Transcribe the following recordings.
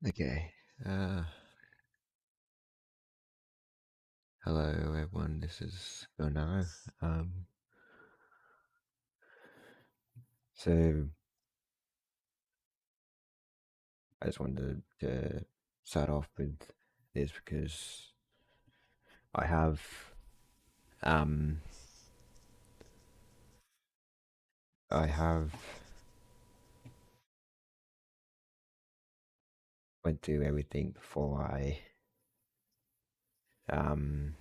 Okay. Uh, Hello everyone. This is Bernard. Um, so I just wanted to start off with this because I have um I have went through everything before I um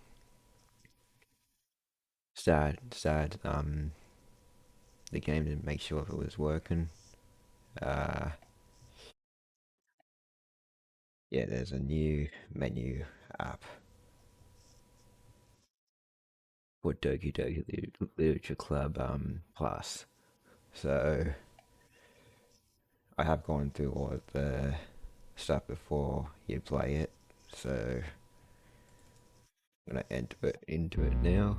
started the game to make sure if it was working. Uh, yeah, there's a new menu app for Doki-doki Literature Club Plus. So I have gone through all of the stuff before you play it, so I'm gonna enter it into it now.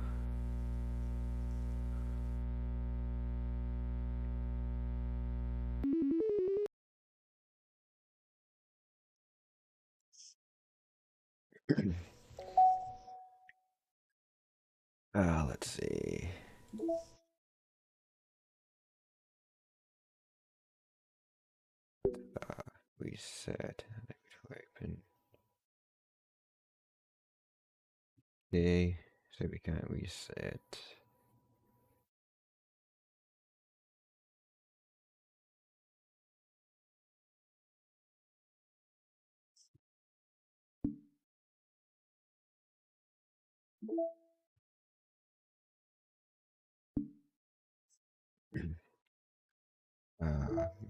Let's see. Reset. Open. Okay, so we can't reset.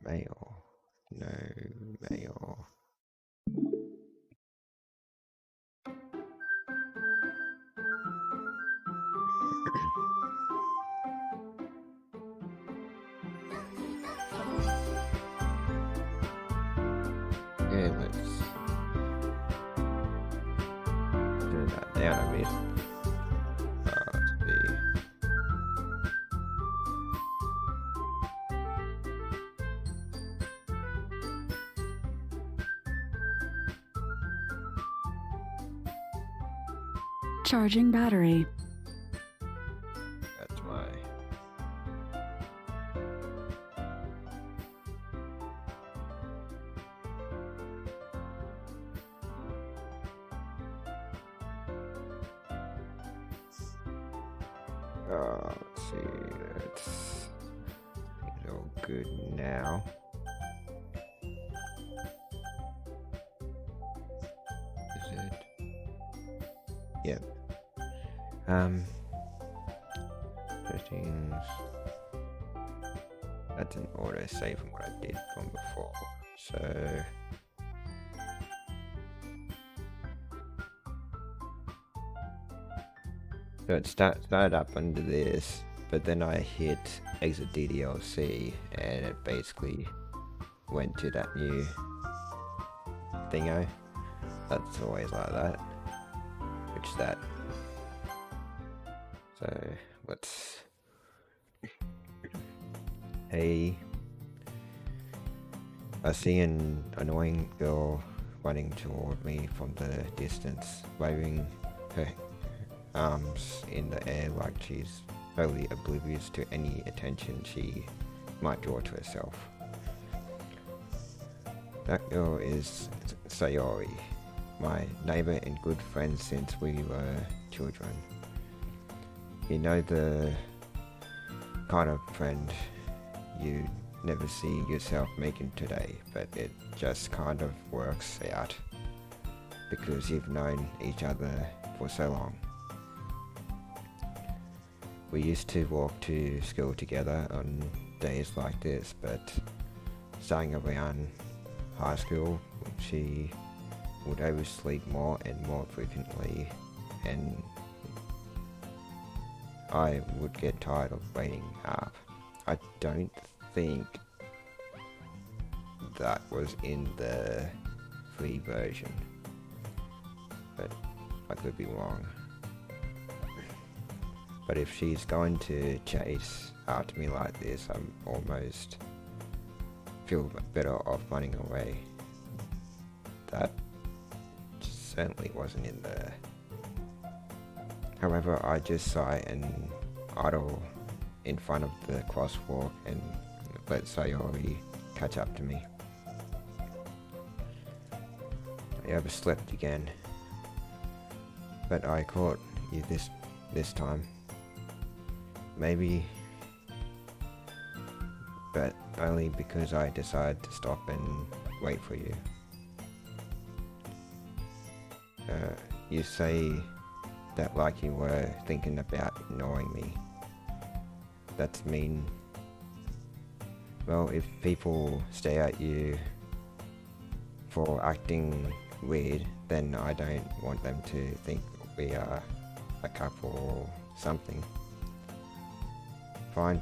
Mail. No mail. Okay, let's turn that down a bit. Let's see. Charging battery. That's my. Let's see. It's all good now. Is it? Yep. Settings. That's an auto save from what I did from before. So it started up under this, but then I hit exit DDLC and it basically went to that new thingo. That's always like that. Which is that. So let's. Hey. I see an annoying girl running toward me from the distance, waving her arms in the air like she's totally oblivious to any attention she might draw to herself. That girl is Sayori, my neighbor and good friend since we were children. You know, the kind of friend you never see yourself making today, but it just kind of works out because you've known each other for so long. We used to walk to school together on days like this, but starting around high school, she would oversleep more and more frequently, and I would get tired of waiting up. I don't think that was in the free version, but I could be wrong. But if she's going to chase after me like this, I'm almost feel better off running away. that certainly wasn't in there. However, I just sigh and idle in front of the crosswalk and let Sayori catch up to me. I overslept again, but I caught you this time. Maybe, but only because I decided to stop and wait for you. You say that like you were thinking about ignoring me. That's mean. Well, if people stare at you for acting weird, then I don't want them to think we are a couple or something. Fine,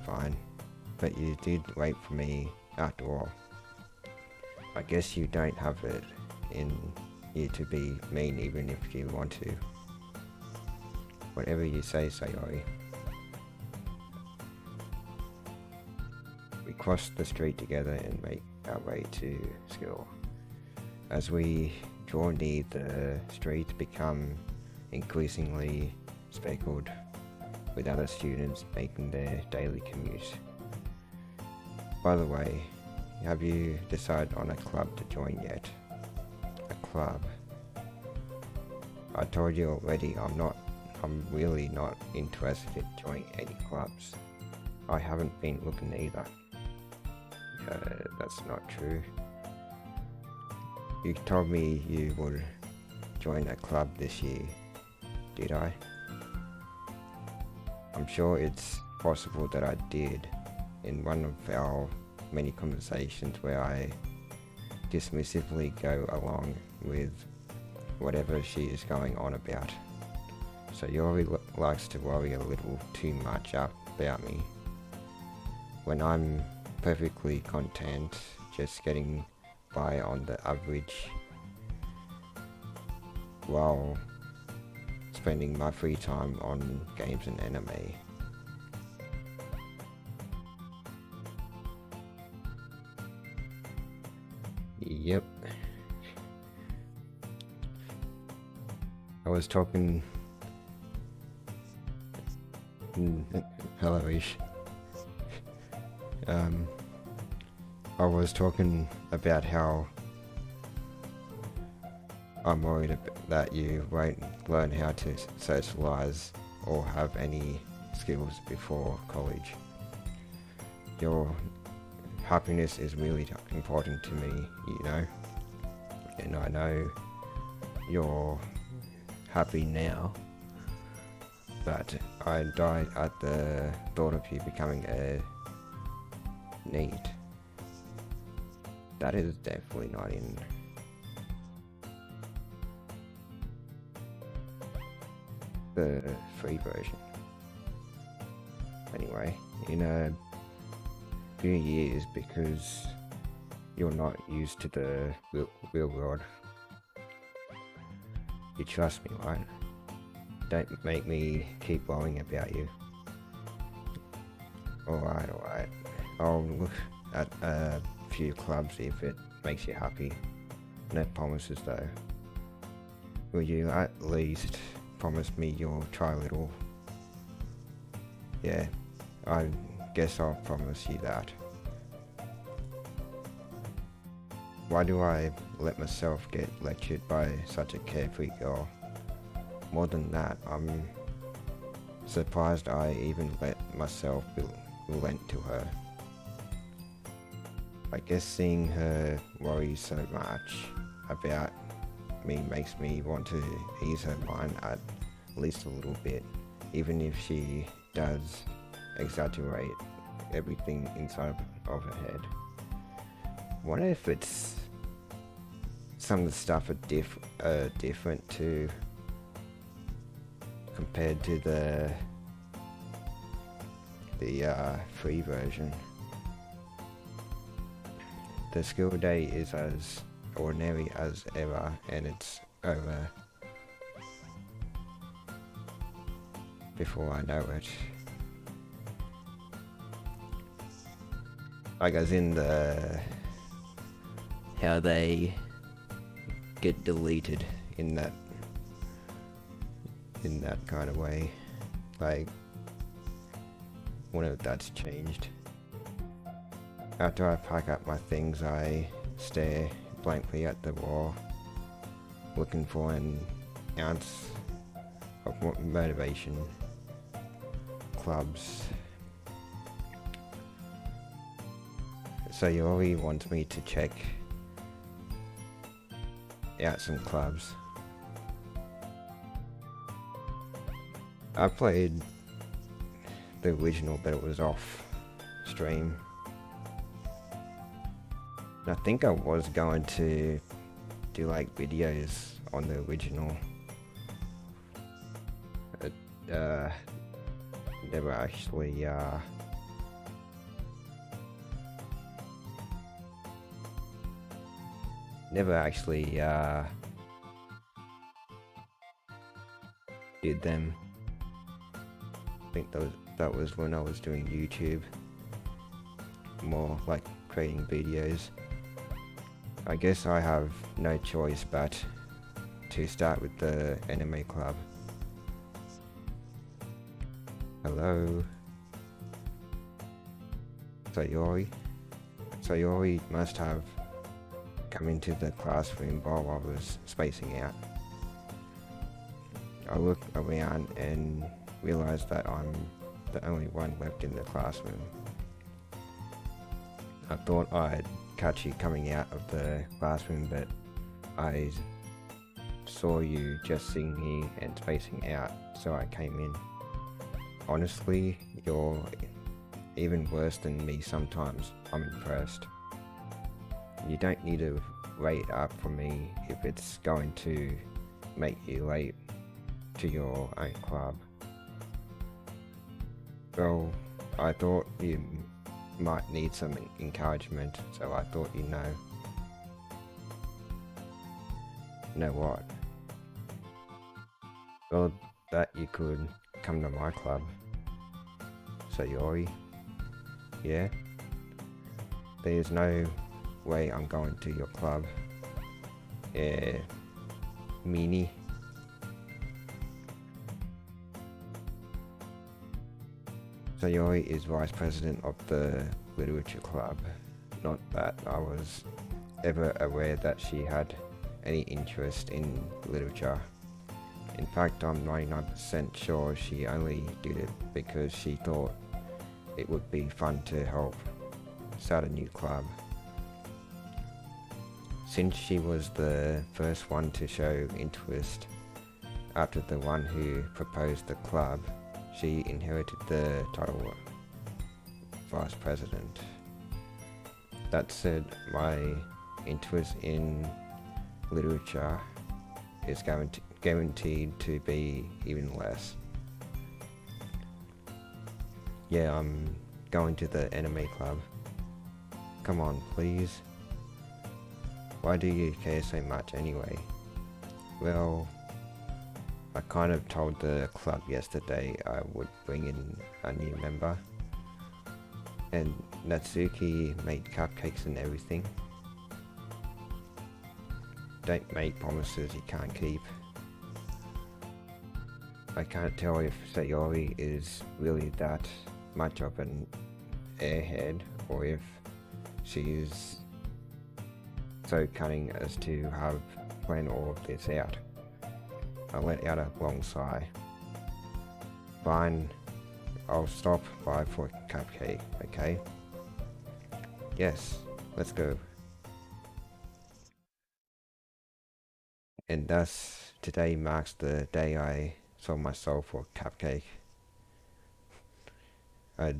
but you did wait for me after all. I guess you don't have it in you to be mean even if you want to. Whatever you say, Sayori. We cross the street together and make our way to school. As we draw near, the streets become increasingly speckled with other students making their daily commute. By the way, have you decided on a club to join yet? A club? I told you already, I'm really not interested in joining any clubs. I haven't been looking either. That's not true. You told me you would join a club this year, did I? I'm sure it's possible that I did in one of our many conversations where I dismissively go along with whatever she is going on about. So Yori likes to worry a little too much about me when I'm perfectly content just getting by on the average while spending my free time on games and anime. Yep. I was talking... Hello, Ish. I was talking about how I'm worried that you won't learn how to socialize or have any skills before college. Your happiness is really important to me, you know, and I know you're happy now, but I died at the thought of you becoming a need. That is definitely not in the free version. Anyway, in a few years, because you're not used to the real world. You trust me, right? Don't make me keep worrying about you. Alright. I'll look at a few clubs if it makes you happy. No promises though. Will you at least promise me you'll try a little? Yeah, I guess I'll promise you that. Why do I let myself get lectured by such a carefree girl? More than that, I'm surprised I even let myself relent to her. I guess seeing her worry so much about me makes me want to ease her mind at least a little bit, even if she does exaggerate everything inside of her head. Wonder if it's some of the stuff are different too, compared to the free version. The school day is as ordinary as ever, and it's over before I know it. Like as in how they get deleted in that kind of way. Like, whenever that's changed. After I pack up my things, I stare blankly at the wall, looking for an ounce of motivation. Clubs. Sayori wants me to check out some clubs. I played the original, but it was off stream. I think I was going to do like videos on the original. But, never actually did them. I think that was when I was doing YouTube, more like creating videos. I guess I have no choice but to start with the anime club. Hello, Sayori. Sayori must have come into the classroom while I was spacing out. I look around and realize that I'm the only one left in the classroom. I thought I'd catch you coming out of the classroom, but I saw you just sitting here and spacing out, so I came in. Honestly, you're even worse than me sometimes. I'm impressed. You don't need to wait up for me if it's going to make you late to your own club. Well, I thought you might need some encouragement, so I thought you know. Know what? Well, that you could come to my club. Sayori? Yeah? There's no way I'm going to your club. Yeah, meanie. Sayori is vice president of the literature club. Not that I was ever aware that she had any interest in literature. In fact, I'm 99% sure she only did it because she thought it would be fun to help start a new club. Since she was the first one to show interest after the one who proposed the club, she inherited the title vice president. That said, my interest in literature is guaranteed to be even less. Yeah, I'm going to the anime club. Come on, please. Why do you care so much anyway? Well, I kind of told the club yesterday I would bring in a new member, and Natsuki made cupcakes and everything. Don't make promises you can't keep. I can't tell if Sayori is really that much of an airhead, or if she is so cunning as to have planned all of this out. I let out a long sigh. Fine, I'll stop by for a cupcake, okay? Yes, let's go. And thus, today marks the day I sold myself for a cupcake. I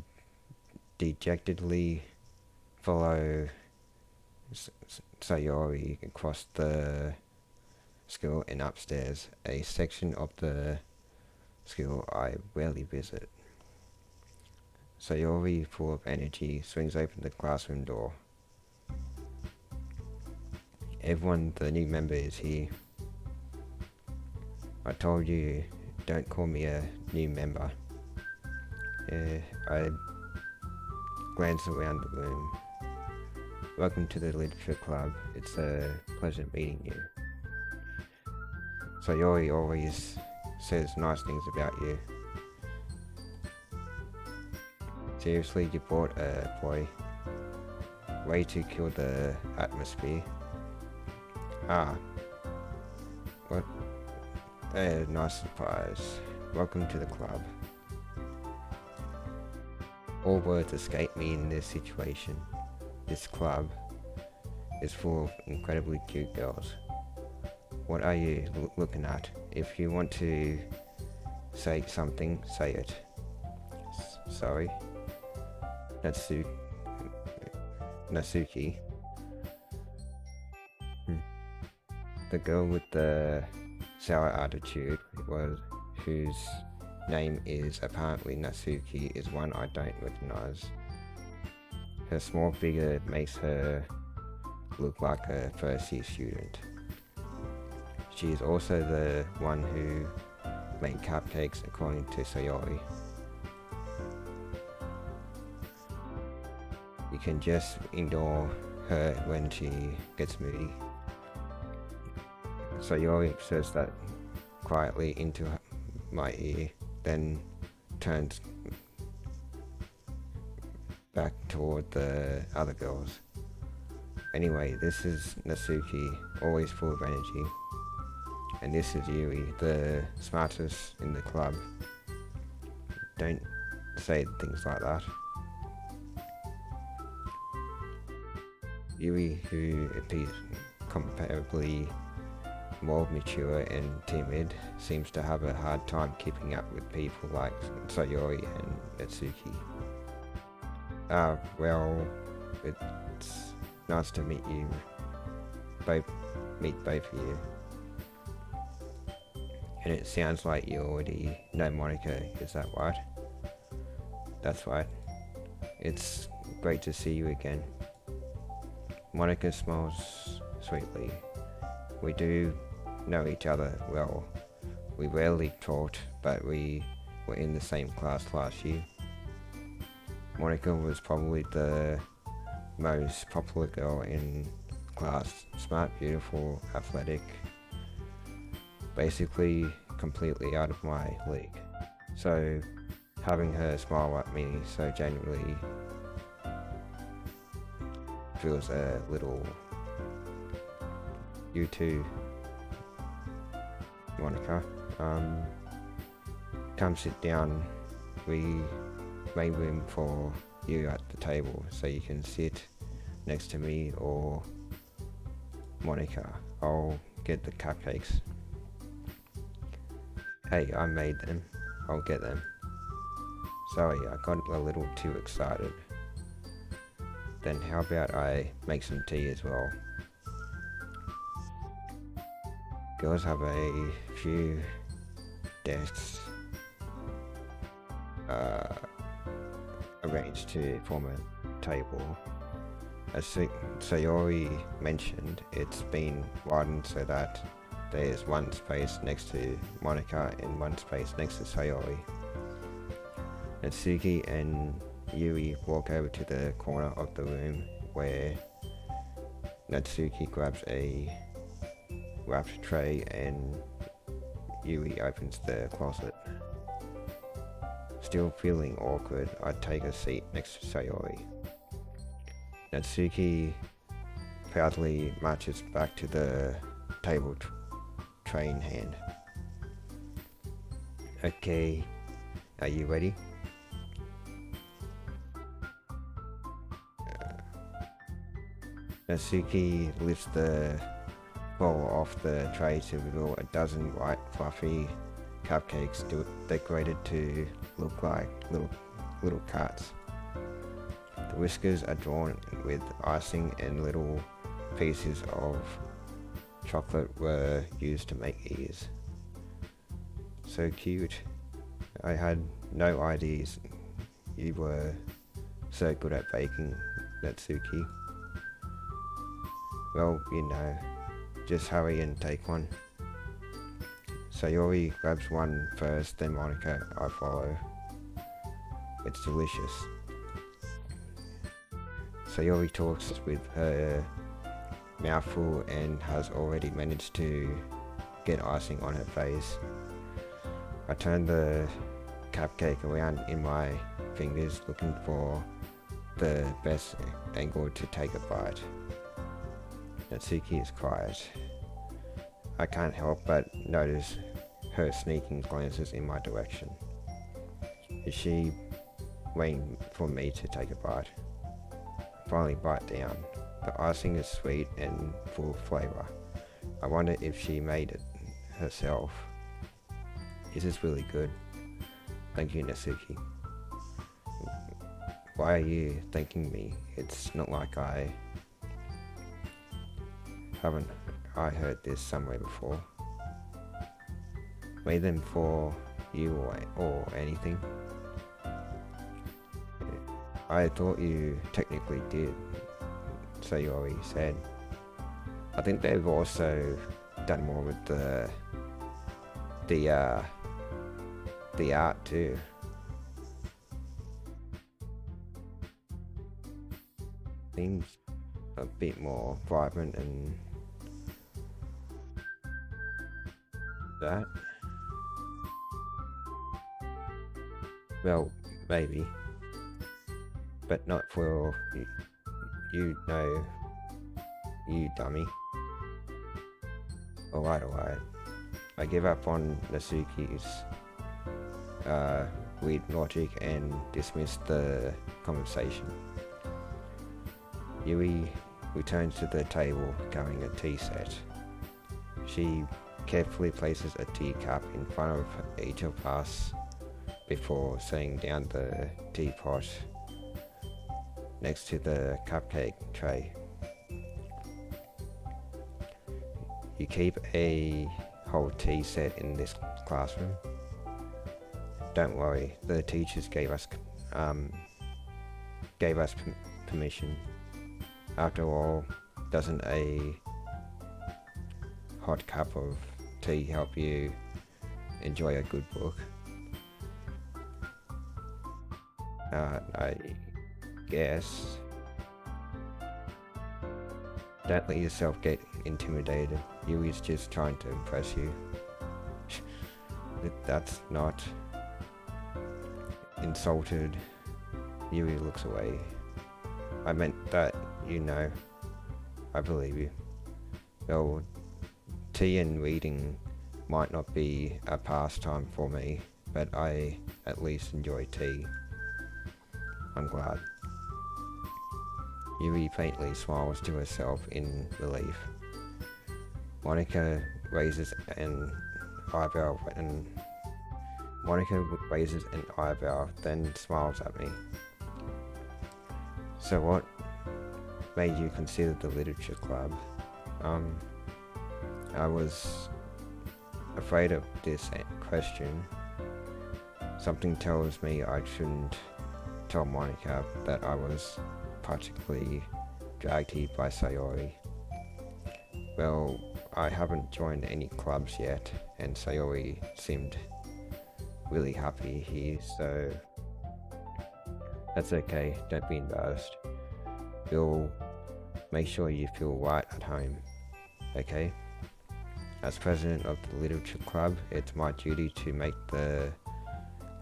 dejectedly follow Sayori across the school and upstairs, a section of the school I rarely visit. Sayori, full of energy, swings open the classroom door. Everyone, the new member is here. I told you, don't call me a new member. I glance around the room. Welcome to the literature club. It's a pleasure meeting you. Sayori always says nice things about you. Seriously, you brought a boy. Way to kill the atmosphere. Ah, what a nice surprise. Welcome to the club. All words escape me in this situation. This club is full of incredibly cute girls. What are you looking at? If you want to say something, say it. Sorry. Natsuki. The girl with the sour attitude whose name is apparently Natsuki is one I don't recognize. Her small figure makes her look like a first year student. She is also the one who made cupcakes according to Sayori. You can just ignore her when she gets moody. Sayori says that quietly into my ear, then turns back toward the other girls. Anyway, this is Natsuki, always full of energy. And this is Yuri, the smartest in the club. Don't say things like that. Yuri, who appears comparably more mature and timid, seems to have a hard time keeping up with people like Sayori and Natsuki. Well, it's nice to meet you. Meet both of you. And it sounds like you already know Monika, is that right? That's right. It's great to see you again. Monika smiles sweetly. We do know each other well. We rarely talked, but we were in the same class last year. Monika was probably the most popular girl in class. Smart, beautiful, athletic. Basically completely out of my league. So having her smile at me so genuinely feels a little. You too, Monika. Come sit down. We made room for you at the table so you can sit next to me or Monika. I'll get the cupcakes. Hey, I made them. I'll get them. Sorry, I got a little too excited. Then how about I make some tea as well? Girls have a few desks arranged to form a table. As Sayori mentioned, it's been widened so that there's one space next to Monika and one space next to Sayori. Natsuki and Yuri walk over to the corner of the room where Natsuki grabs a wrapped tray and Yuri opens the closet. Still feeling awkward, I take a seat next to Sayori. Natsuki proudly marches back to the table tray in hand. Okay, are you ready? Natsuki lifts the bowl off the tray to reveal a dozen white fluffy cupcakes decorated to look like little cats. The whiskers are drawn with icing and little pieces of chocolate were used to make ears. So cute. I had no ideas you were so good at baking, Natsuki. Well, you know, just hurry and take one. Sayori grabs one first, then Monika, I follow. It's delicious. Sayori talks with her mouth full and has already managed to get icing on her face. I turned the cupcake around in my fingers looking for the best angle to take a bite. Natsuki is quiet. I can't help but notice her sneaking glances in my direction. Is she waiting for me to take a bite? I finally bite down. The icing is sweet and full of flavour. I wonder if she made it herself. This is really good. Thank you, Natsuki. Why are you thanking me? It's not like haven't I heard this somewhere before. Made them for you or anything? I thought you technically did, Sayori said. I think they've also done more with the art too. Seems a bit more vibrant and that. Well, maybe, but not for you know, you dummy. Alright. I give up on Natsuki's weird logic and dismiss the conversation. Yui returns to the table carrying a tea set. She carefully places a teacup in front of each of us before setting down the teapot next to the cupcake tray. You keep a whole tea set in this classroom? Don't worry, the teachers gave us permission. After all, doesn't a hot cup of tea help you enjoy a good book? I guess. Don't let yourself get intimidated. Yui's just trying to impress you. That's not. Insulted, Yui looks away. I meant that, I believe you. Well, tea and reading might not be a pastime for me, but I at least enjoy tea. I'm glad. Yui faintly smiles to herself in relief. Monika raises an eyebrow, then smiles at me. So what made you consider the literature club? I was afraid of this question. Something tells me I shouldn't tell Monika that I was particularly dragged here by Sayori. Well, I haven't joined any clubs yet, and Sayori seemed really happy here, so that's okay, don't be embarrassed. We'll make sure you feel right at home, okay? As president of the literature club, it's my duty to make the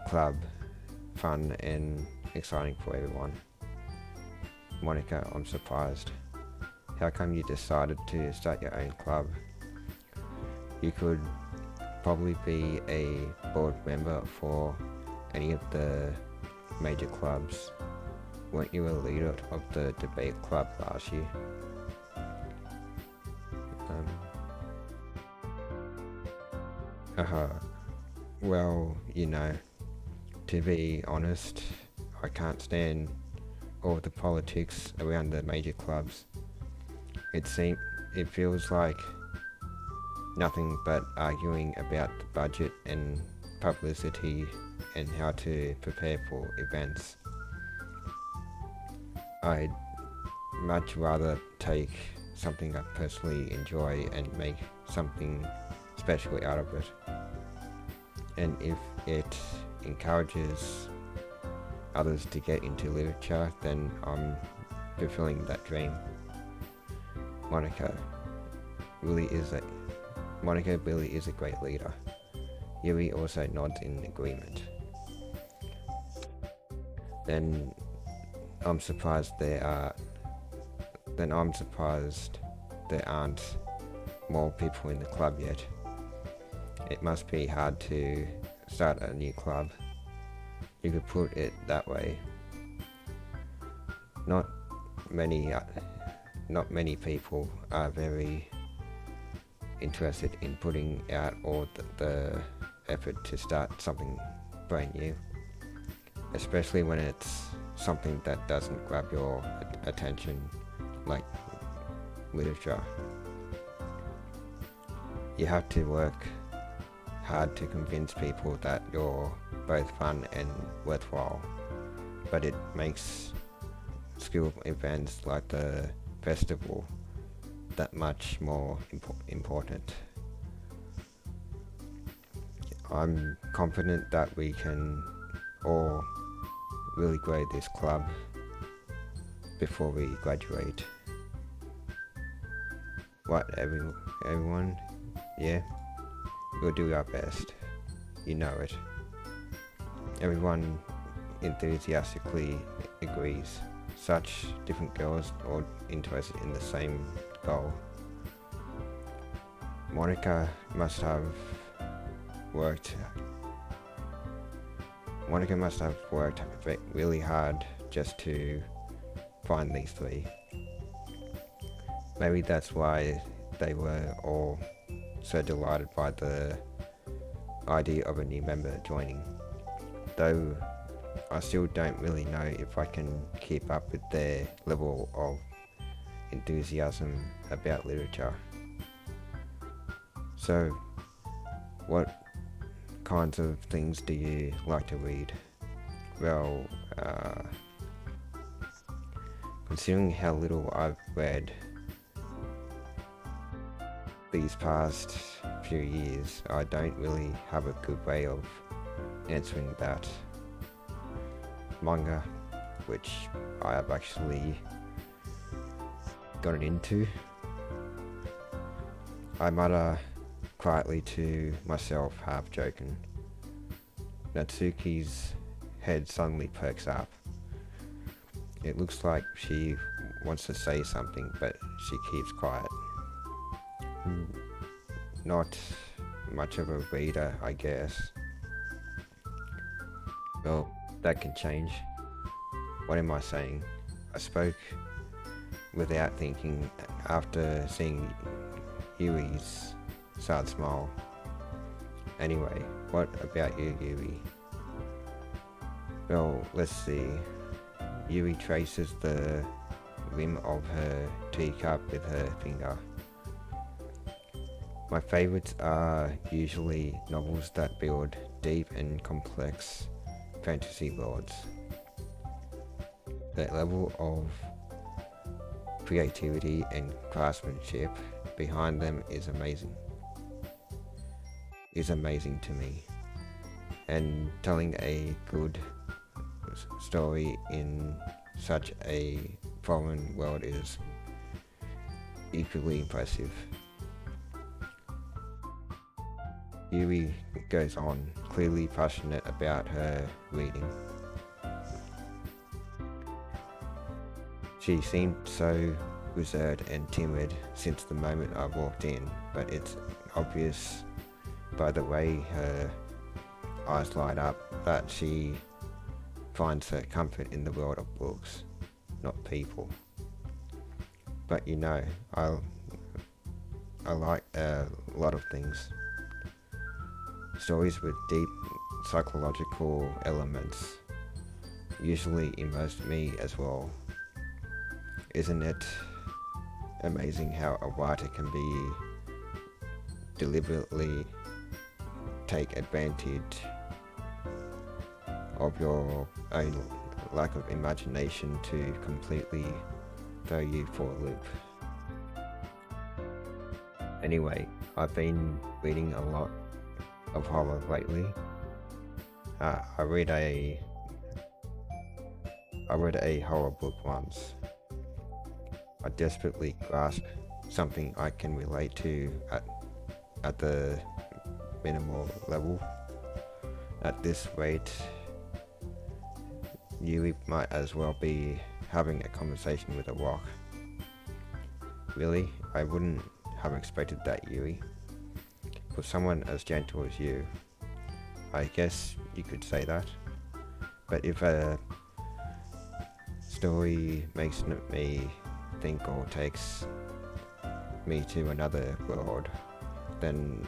club fun and exciting for everyone. Monika, I'm surprised. How come you decided to start your own club? You could probably be a board member for any of the major clubs. Weren't you a leader of the debate club last year? Well, to be honest, I can't stand all the politics around the major clubs. It feels like nothing but arguing about the budget and publicity and how to prepare for events. I'd much rather take something I personally enjoy and make something special out of it. And if it encourages others to get into literature, then I'm fulfilling that dream. Monika, really is Monika really is a great leader. Yuri also nods in agreement. Then I'm surprised there aren't more people in the club yet. It must be hard to start a new club. You could put it that way. Not many people are very interested in putting out all the effort to start something brand new, especially when it's something that doesn't grab your attention, like literature. You have to work hard to convince people that you're both fun and worthwhile, but it makes school events like the festival that much more important. I'm confident that we can all really grow this club before we graduate. What, everyone? Yeah? We'll do our best. You know it. Everyone enthusiastically agrees. Such different girls all interested in the same goal. Monika must have worked really hard just to find these three. Maybe that's why they were all so delighted by the idea of a new member joining. Though I still don't really know if I can keep up with their level of enthusiasm about literature. So, what kinds of things do you like to read? Well, considering how little I've read these past few years, I don't really have a good way of answering that. Manga, which I have actually gotten into. I mutter quietly to myself, half joking. Natsuki's head suddenly perks up. It looks like she wants to say something, but she keeps quiet. Not much of a reader, I guess. Well, that can change. What am I saying? I spoke without thinking after seeing Yui's sad smile. Anyway, what about you, Yui? Well, let's see. Yui traces the rim of her teacup with her finger. My favourites are usually novels that build deep and complex fantasy worlds. The level of creativity and craftsmanship behind them is amazing to me. And telling a good story in such a foreign world is equally impressive. Yui goes on, clearly passionate about her reading. She seemed so reserved and timid since the moment I walked in, but it's obvious by the way her eyes light up that she finds her comfort in the world of books, not people. But you know, I like a lot of things. Stories with deep psychological elements usually immerse me as well. Isn't it amazing how a writer can be deliberately take advantage of your own lack of imagination to completely throw you for a loop? Anyway, I've been reading a lot of horror lately. I read a horror book once. I desperately grasp something I can relate to at the minimal level. At this rate, Yui might as well be having a conversation with a rock. Really? I wouldn't have expected that, Yui. For someone as gentle as you, I guess you could say that. But if a story makes me think or takes me to another world, then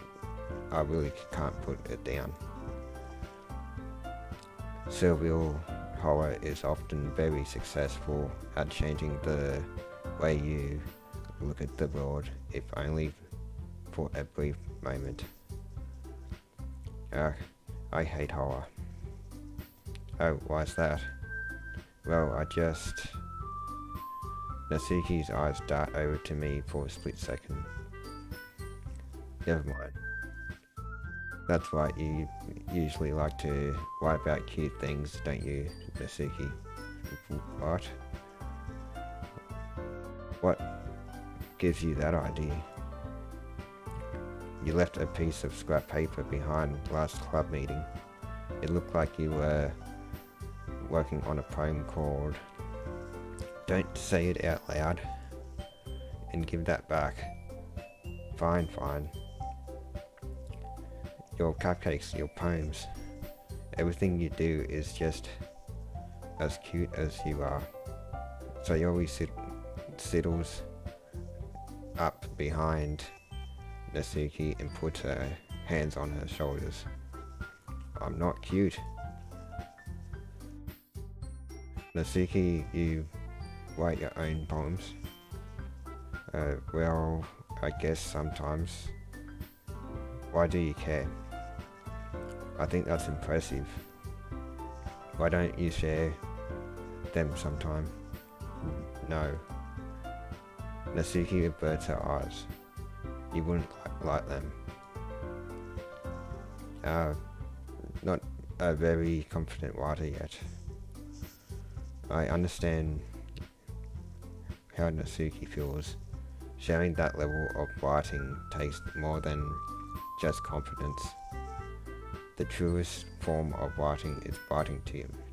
I really can't put it down. Surreal horror is often very successful at changing the way you look at the world, if only for a brief moment. I hate horror. Oh, why's that? Well, Natsuki's eyes dart over to me for a split second. Never mind. That's right, you usually like to write about cute things, don't you, Natsuki? What? What gives you that idea? You left a piece of scrap paper behind last club meeting. It looked like you were working on a poem called Don't Say It Out Loud, and give that back. Fine. Your cupcakes, your poems, everything you do is just as cute as you are. So you always sidles up behind Natsuki and puts her hands on her shoulders. I'm not cute. Natsuki, you write your own poems? Well, I guess sometimes. Why do you care? I think that's impressive. Why don't you share them sometime? No. Natsuki averts her eyes. You wouldn't like them. Not a very confident writer yet. I understand how Natsuki feels. Sharing that level of writing takes more than just confidence. The truest form of writing is writing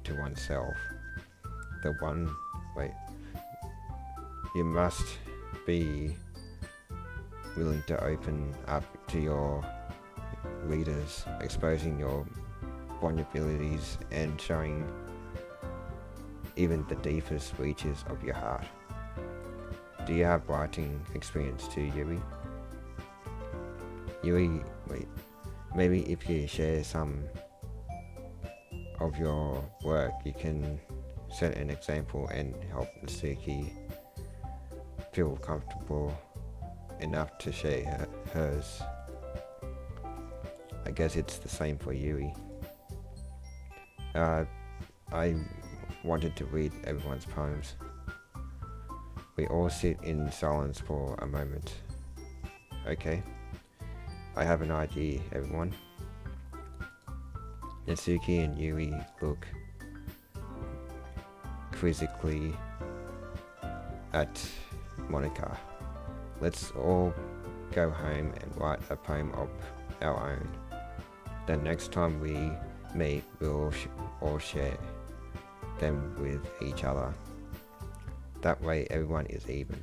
to oneself. You must be willing to open up to your readers, exposing your vulnerabilities and showing even the deepest reaches of your heart. Do you have writing experience too, Yui? Maybe if you share some of your work, you can set an example and help Natsuki feel comfortable enough to share hers. I guess it's the same for Yui. I wanted to read everyone's poems. We all sit in silence for a moment. Okay, I have an idea, everyone. Natsuki and Yui look quizzically at Monika. Let's all go home and write a poem of our own. The next time we meet, we'll all share them with each other. That way everyone is even.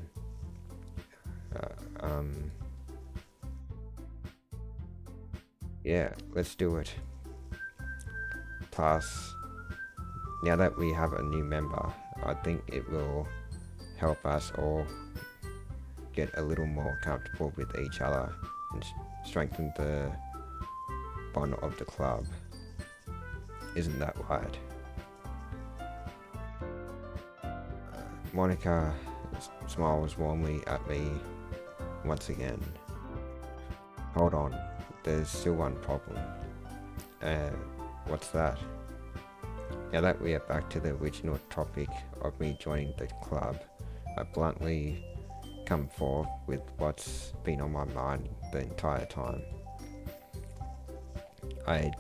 Yeah, let's do it. Plus, now that we have a new member, I think it will help us all get a little more comfortable with each other and strengthen the bond of the club. Isn't that right? Monika smiles warmly at me once again. Hold on, there's still one problem. What's that? Now that we are back to the original topic of me joining the club, I bluntly come forth with what's been on my mind the entire time. I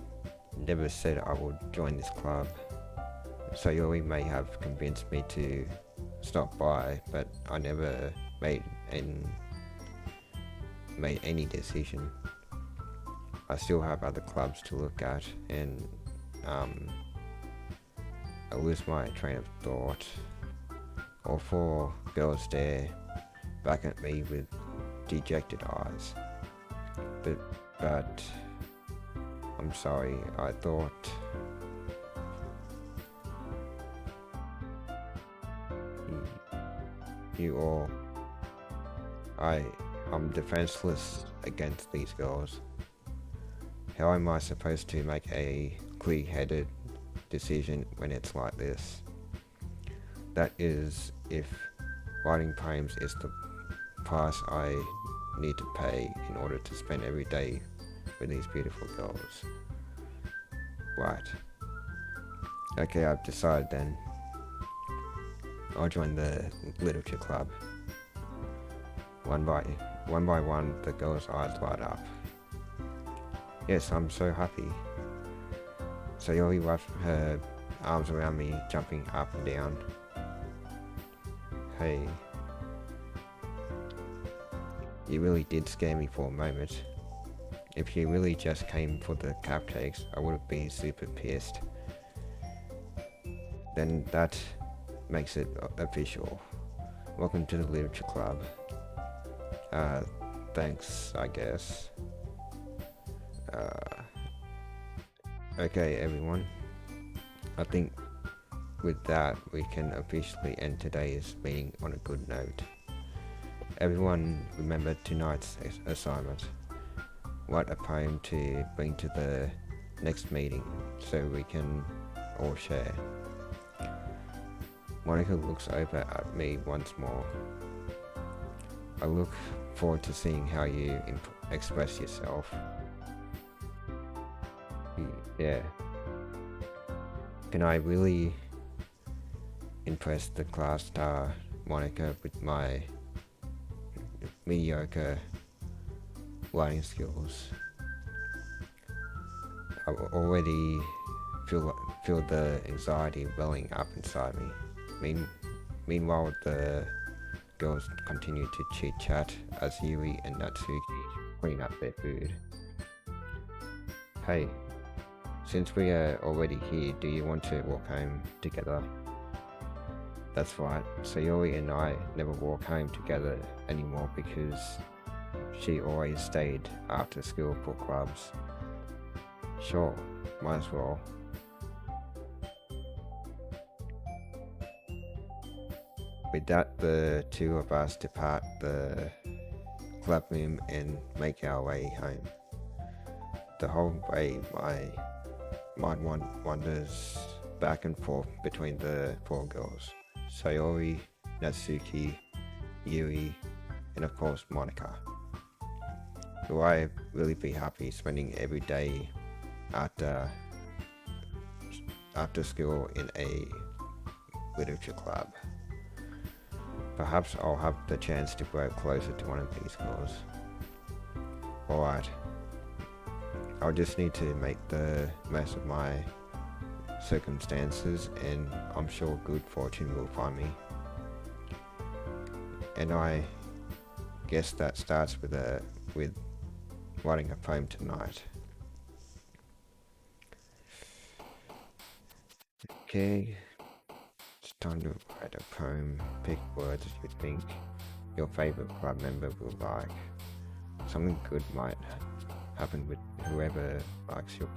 never said I would join this club. Sayori may have convinced me to stop by, but I never made any decision. I still have other clubs to look at, and I lose my train of thought. All four girls stare back at me with dejected eyes. But I'm sorry, I thought you all... I'm defenseless against these girls. How am I supposed to make a clear-headed decision when it's like this? That is, if writing poems is the price I need to pay in order to spend every day with these beautiful girls. Right. Okay, I've decided then. I'll join the literature club. One by one, the girl's eyes light up. Yes, I'm so happy. Sayori wraps her arms around me, jumping up and down. Hey, you really did scare me for a moment. If you really just came for the cupcakes, I would have been super pissed. Then that makes it official. Welcome to the literature club. Thanks, I guess. Okay, everyone. I think with that, we can officially end today's meeting on a good note. Everyone remember tonight's assignment. Write a poem to bring to the next meeting so we can all share. Monika looks over at me once more. I look forward to seeing how you express yourself. Yeah. Can I really impress the class star Monika with my mediocre writing skills? I already feel the anxiety welling up inside me. Meanwhile, the girls continue to chit-chat as Yui and Natsuki clean up their food. Hey, since we are already here, do you want to walk home together? That's right, Sayori and I never walk home together anymore because she always stayed after school for clubs. Sure, might as well. With that, the two of us depart the club room and make our way home. The whole way, my mind wanders back and forth between the four girls: Sayori, Natsuki, Yui, and of course Monika. Will I really be happy spending every day after school in a literature club? Perhaps I'll have the chance to grow closer to one of these girls. Alright, I'll just need to make the most of my circumstances, and I'm sure good fortune will find me. And I guess that starts with writing a poem tonight. Okay, it's time to write a poem. Pick words you think your favorite club member will like. Something good might happen with whoever likes your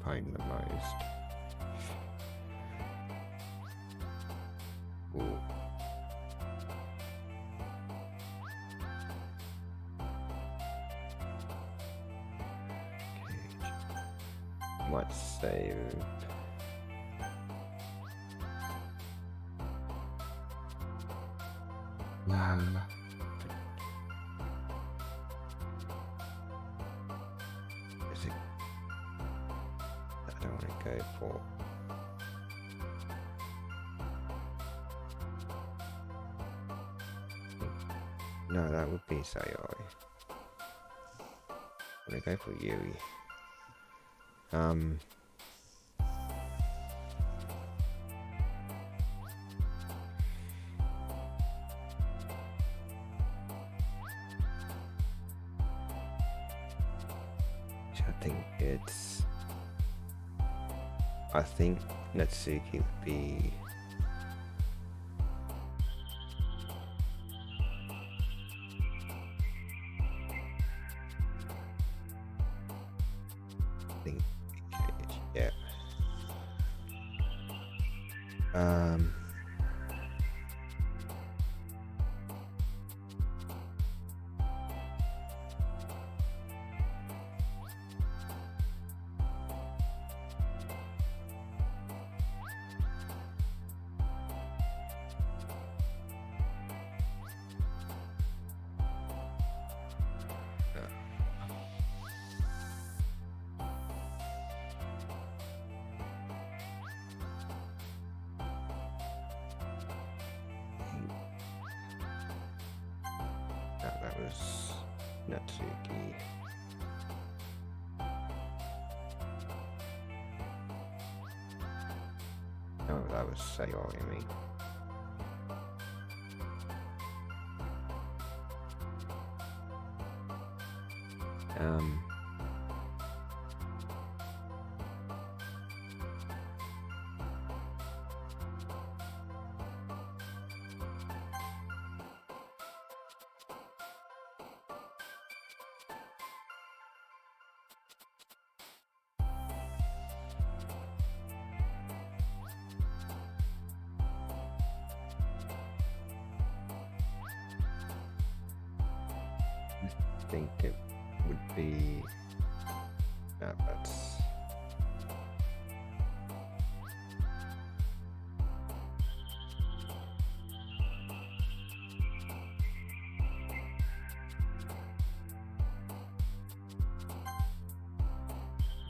poem the most. Ooh. Okay. Might save. Is it? I don't want to go for. No, that would be Sayori. I'm gonna go for Yui. I think Natsuki would be. I think, yeah. That was Natsuki. Oh, that was Sayori, I mean. I think it would be. No, that's.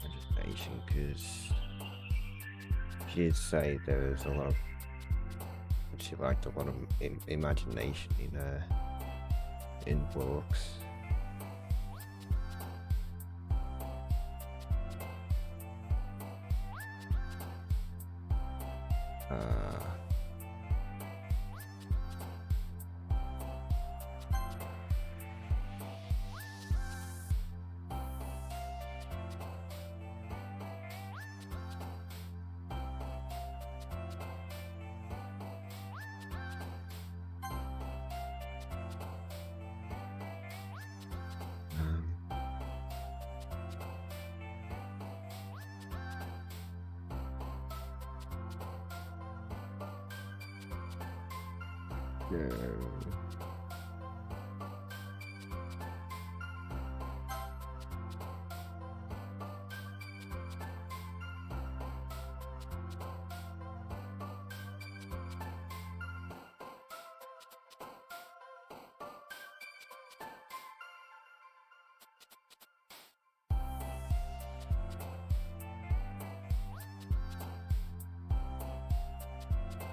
Imagination, because she did say there was a lot of. She liked a lot of imagination in books.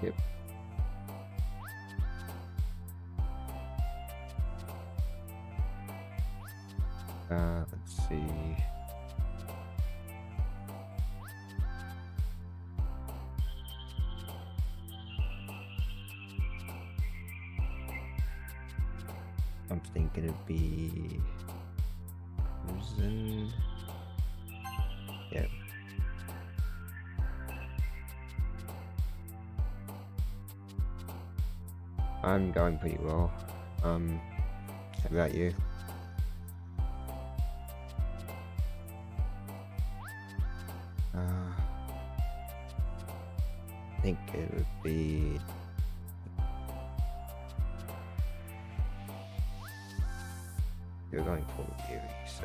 Yep. Let's see. I'm thinking it'd be prison. Yep. I'm going pretty well. How about you? I think it would be. You're going for Yuri, so.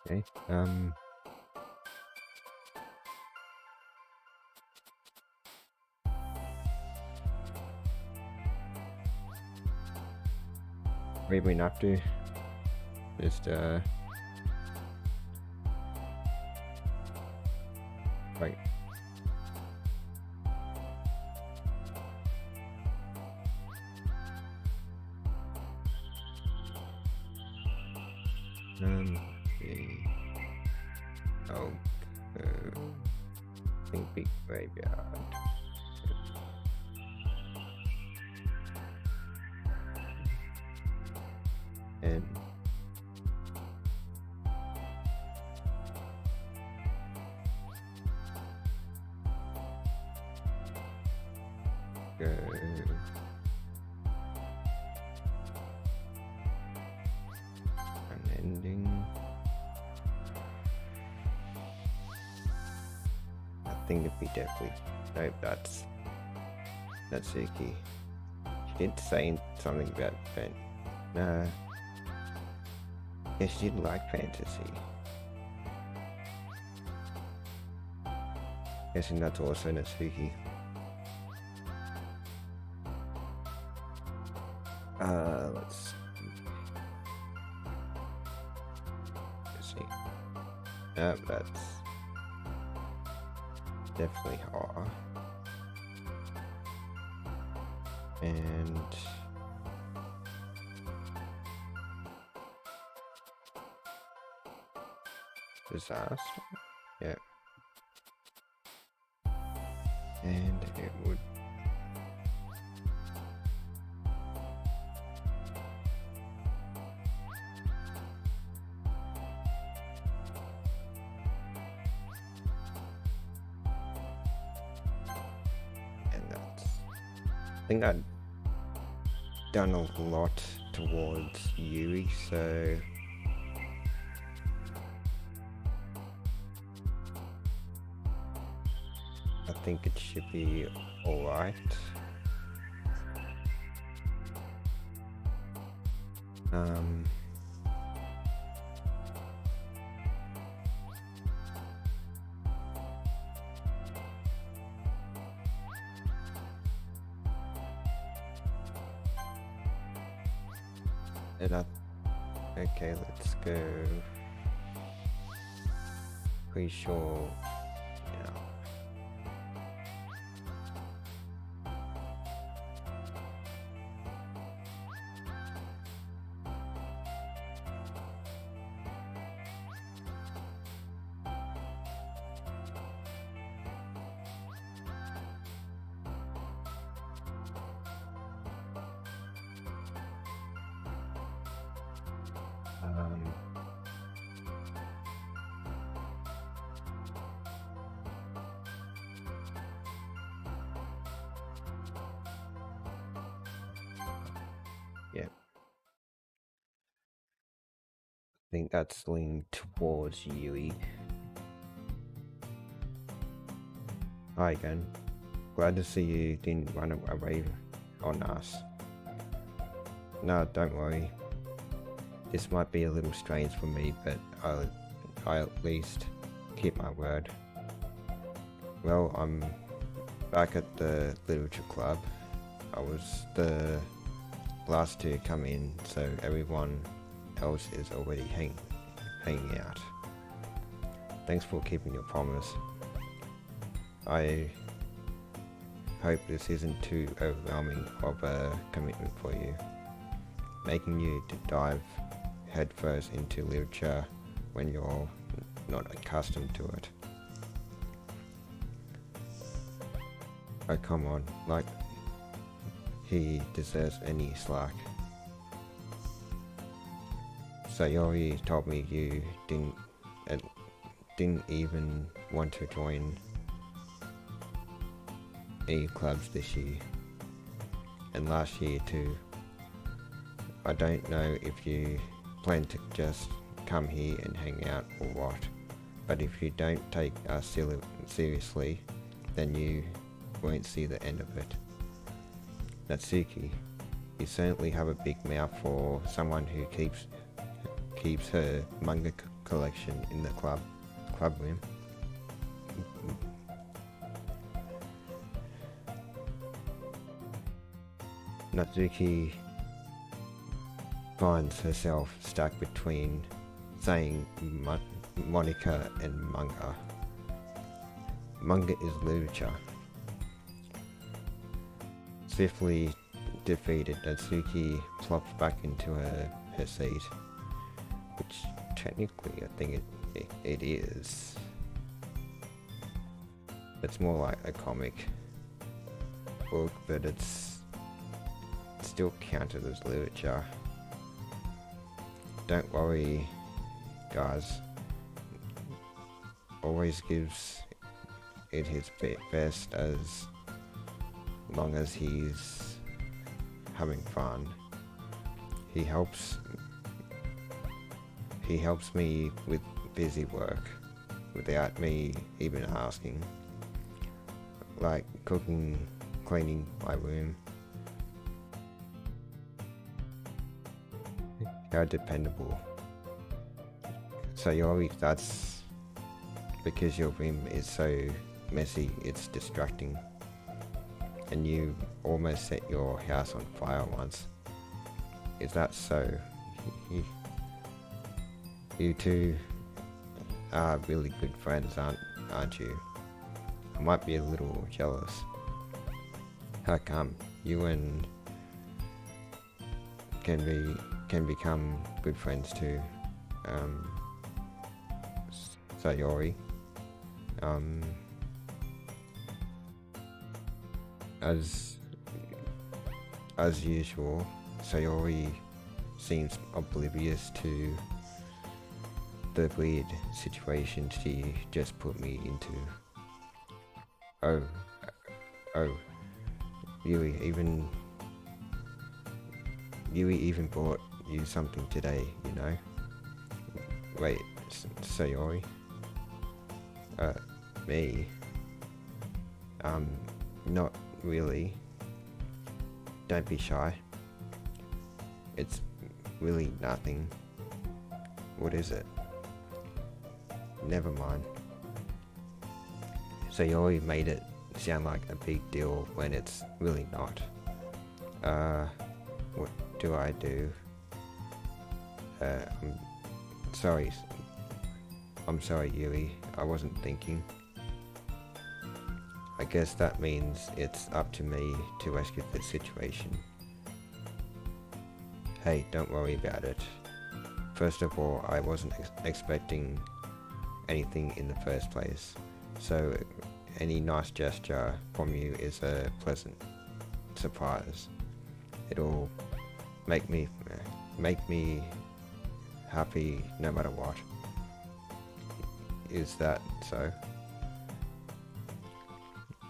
Okay. What have we been up to? Just wait. The think big graveyard. And go unending. I think it'd be definitely nope. That's Suki. She did say something about fan. No. Yeah, she didn't like fantasy. Guessing that's also Natsuki. Let's see. That's definitely horror. And disaster. Yeah. And it would I think I've done a lot towards Yui, so I think it should be alright. Okay, let's go. Pretty sure. Yeah. Yeah. I think that's leaning towards Yui. Hi again. Glad to see you didn't run away on us. No, don't worry. This might be a little strange for me, but I at least keep my word. Well, I'm back at the literature club. I was the last to come in, so everyone else is already hanging out. Thanks for keeping your promise. I hope this isn't too overwhelming of a commitment for you, making you to dive headfirst into literature when you're not accustomed to it. Oh, come on, like he deserves any slack. Sayori told me you didn't even want to join any clubs this year, and last year too. I don't know if you plan to just come here and hang out or what, but if you don't take us seriously, then you won't see the end of it. Natsuki, you certainly have a big mouth for someone who keeps her manga collection in the club room. Natsuki finds herself stuck between saying Monika and manga. Manga is literature. Swiftly defeated, Natsuki plops back into her seat, which technically I think it is. It's more like a comic book, but it's still counted as literature. Don't worry, guys. Always gives it his best as long as he's having fun. He helps me with busy work without me even asking, like cooking, cleaning my room. How dependable. Sayori, that's because your room is so messy, it's distracting. And you almost set your house on fire once. Is that so? You two are really good friends, aren't you? I might be a little jealous. How come you and can become good friends too? Sayori. As usual, Sayori seems oblivious to the weird situation she just put me into. Oh, Yui even brought you something today, you know? Wait, Sayori? Me? Not really. Don't be shy. It's really nothing. What is it? Never mind. Sayori made it sound like a big deal when it's really not. What do I do? I'm sorry. I'm sorry, Yui. I wasn't thinking. I guess that means it's up to me to rescue the situation. Hey, don't worry about it. First of all, I wasn't expecting anything in the first place, so any nice gesture from you is a pleasant surprise. It'll make me happy no matter what. Is that so?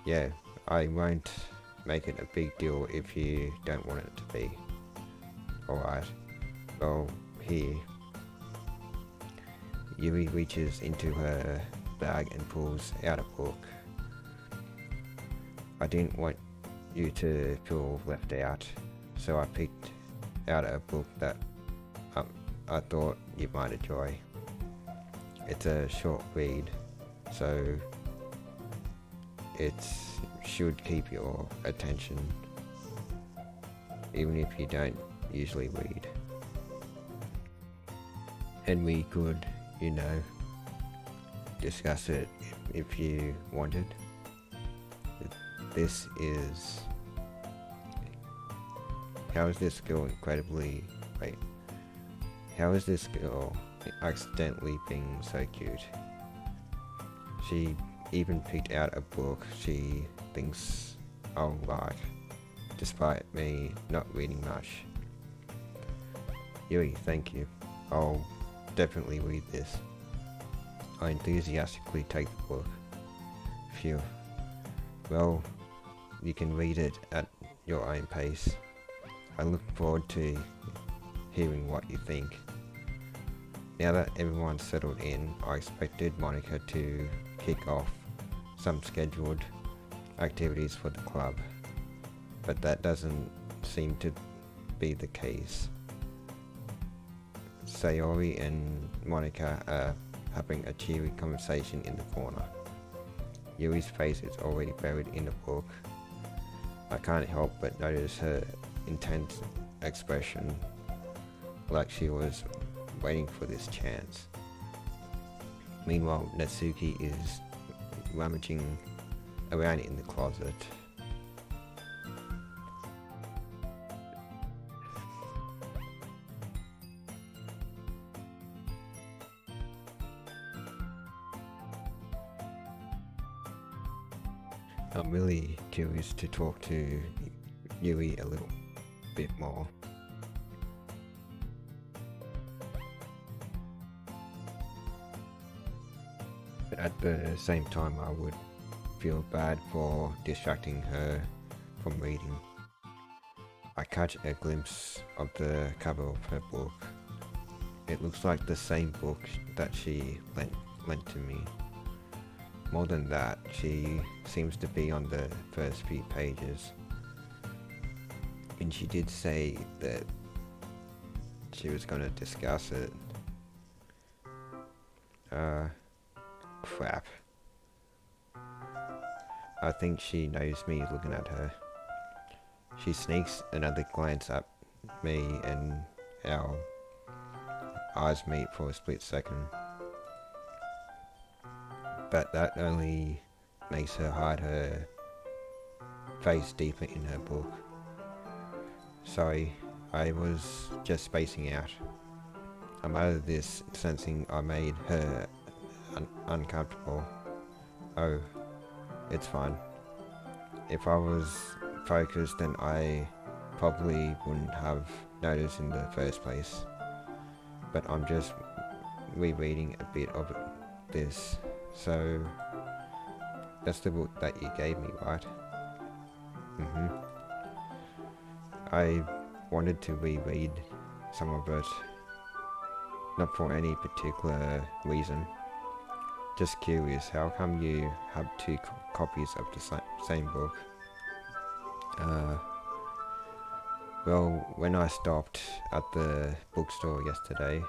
Yeah, I won't make it a big deal if you don't want it to be. Alright, well, here. Yui reaches into her bag and pulls out a book. I didn't want you to feel left out, so I picked out a book that I thought you might enjoy. It's a short read, so it should keep your attention, even if you don't usually read. And we could, discuss it if you wanted. This is... How is this girl accidentally being so cute? She even picked out a book she thinks I'll like, despite me not reading much. Yui, thank you. I'll definitely read this. I enthusiastically take the book. Phew. Well, you can read it at your own pace. I look forward to hearing what you think. Now that everyone's settled in, I expected Monika to kick off some scheduled activities for the club, but that doesn't seem to be the case. Sayori and Monika are having a cheery conversation in the corner. Yui's face is already buried in the book. I can't help but notice her intense expression. like she was waiting for this chance. Meanwhile, Natsuki is rummaging around in the closet. I'm really curious to talk to Yui a little bit more. But at the same time, I would feel bad for distracting her from reading. I catch a glimpse of the cover of her book. It looks like the same book that she lent to me. More than that, she seems to be on the first few pages. And she did say that she was going to discuss it. Crap. I think she knows me looking at her. She sneaks another glance at me and our eyes meet for a split second. But that only makes her hide her face deeper in her book. Sorry, I was just spacing out. I'm out of this sensing I made her uncomfortable. Oh, it's fine. If I was focused, then I probably wouldn't have noticed in the first place. But I'm just rereading a bit of this. So, that's the book that you gave me, right? I wanted to reread some of it, not for any particular reason. Just curious, how come you have two copies of the same book? Well, when I stopped at the bookstore yesterday,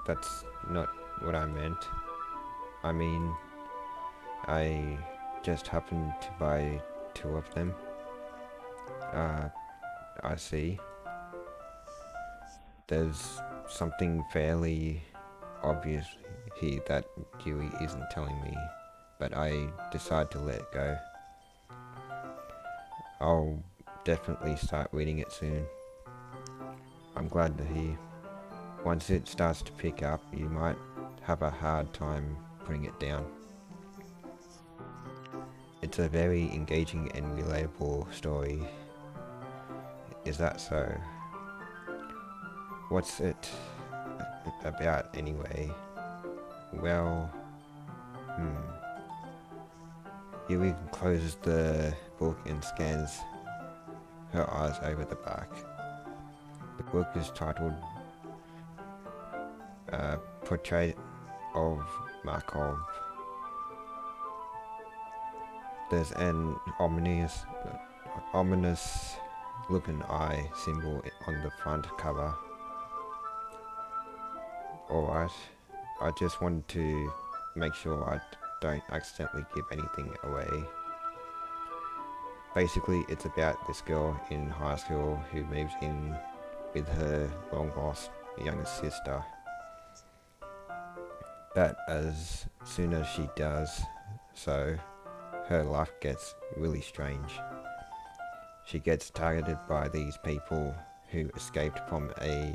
that's not what I meant. I mean, I just happened to buy two of them. I see. There's something fairly obvious here that Dewey isn't telling me, but I decide to let it go. I'll definitely start reading it soon. I'm glad to hear. Once it starts to pick up, you might have a hard time putting it down. It's a very engaging and relatable story. Is that so? What's it about anyway? Well, Yui closes the book and scans her eyes over the back. The book is titled Portrait of Markov. There's an ominous looking eye symbol on the front cover. Alright, I just wanted to make sure I don't accidentally give anything away. Basically, it's about this girl in high school who moves in with her long-lost younger sister. But as soon as she does so, her life gets really strange. She gets targeted by these people who escaped from a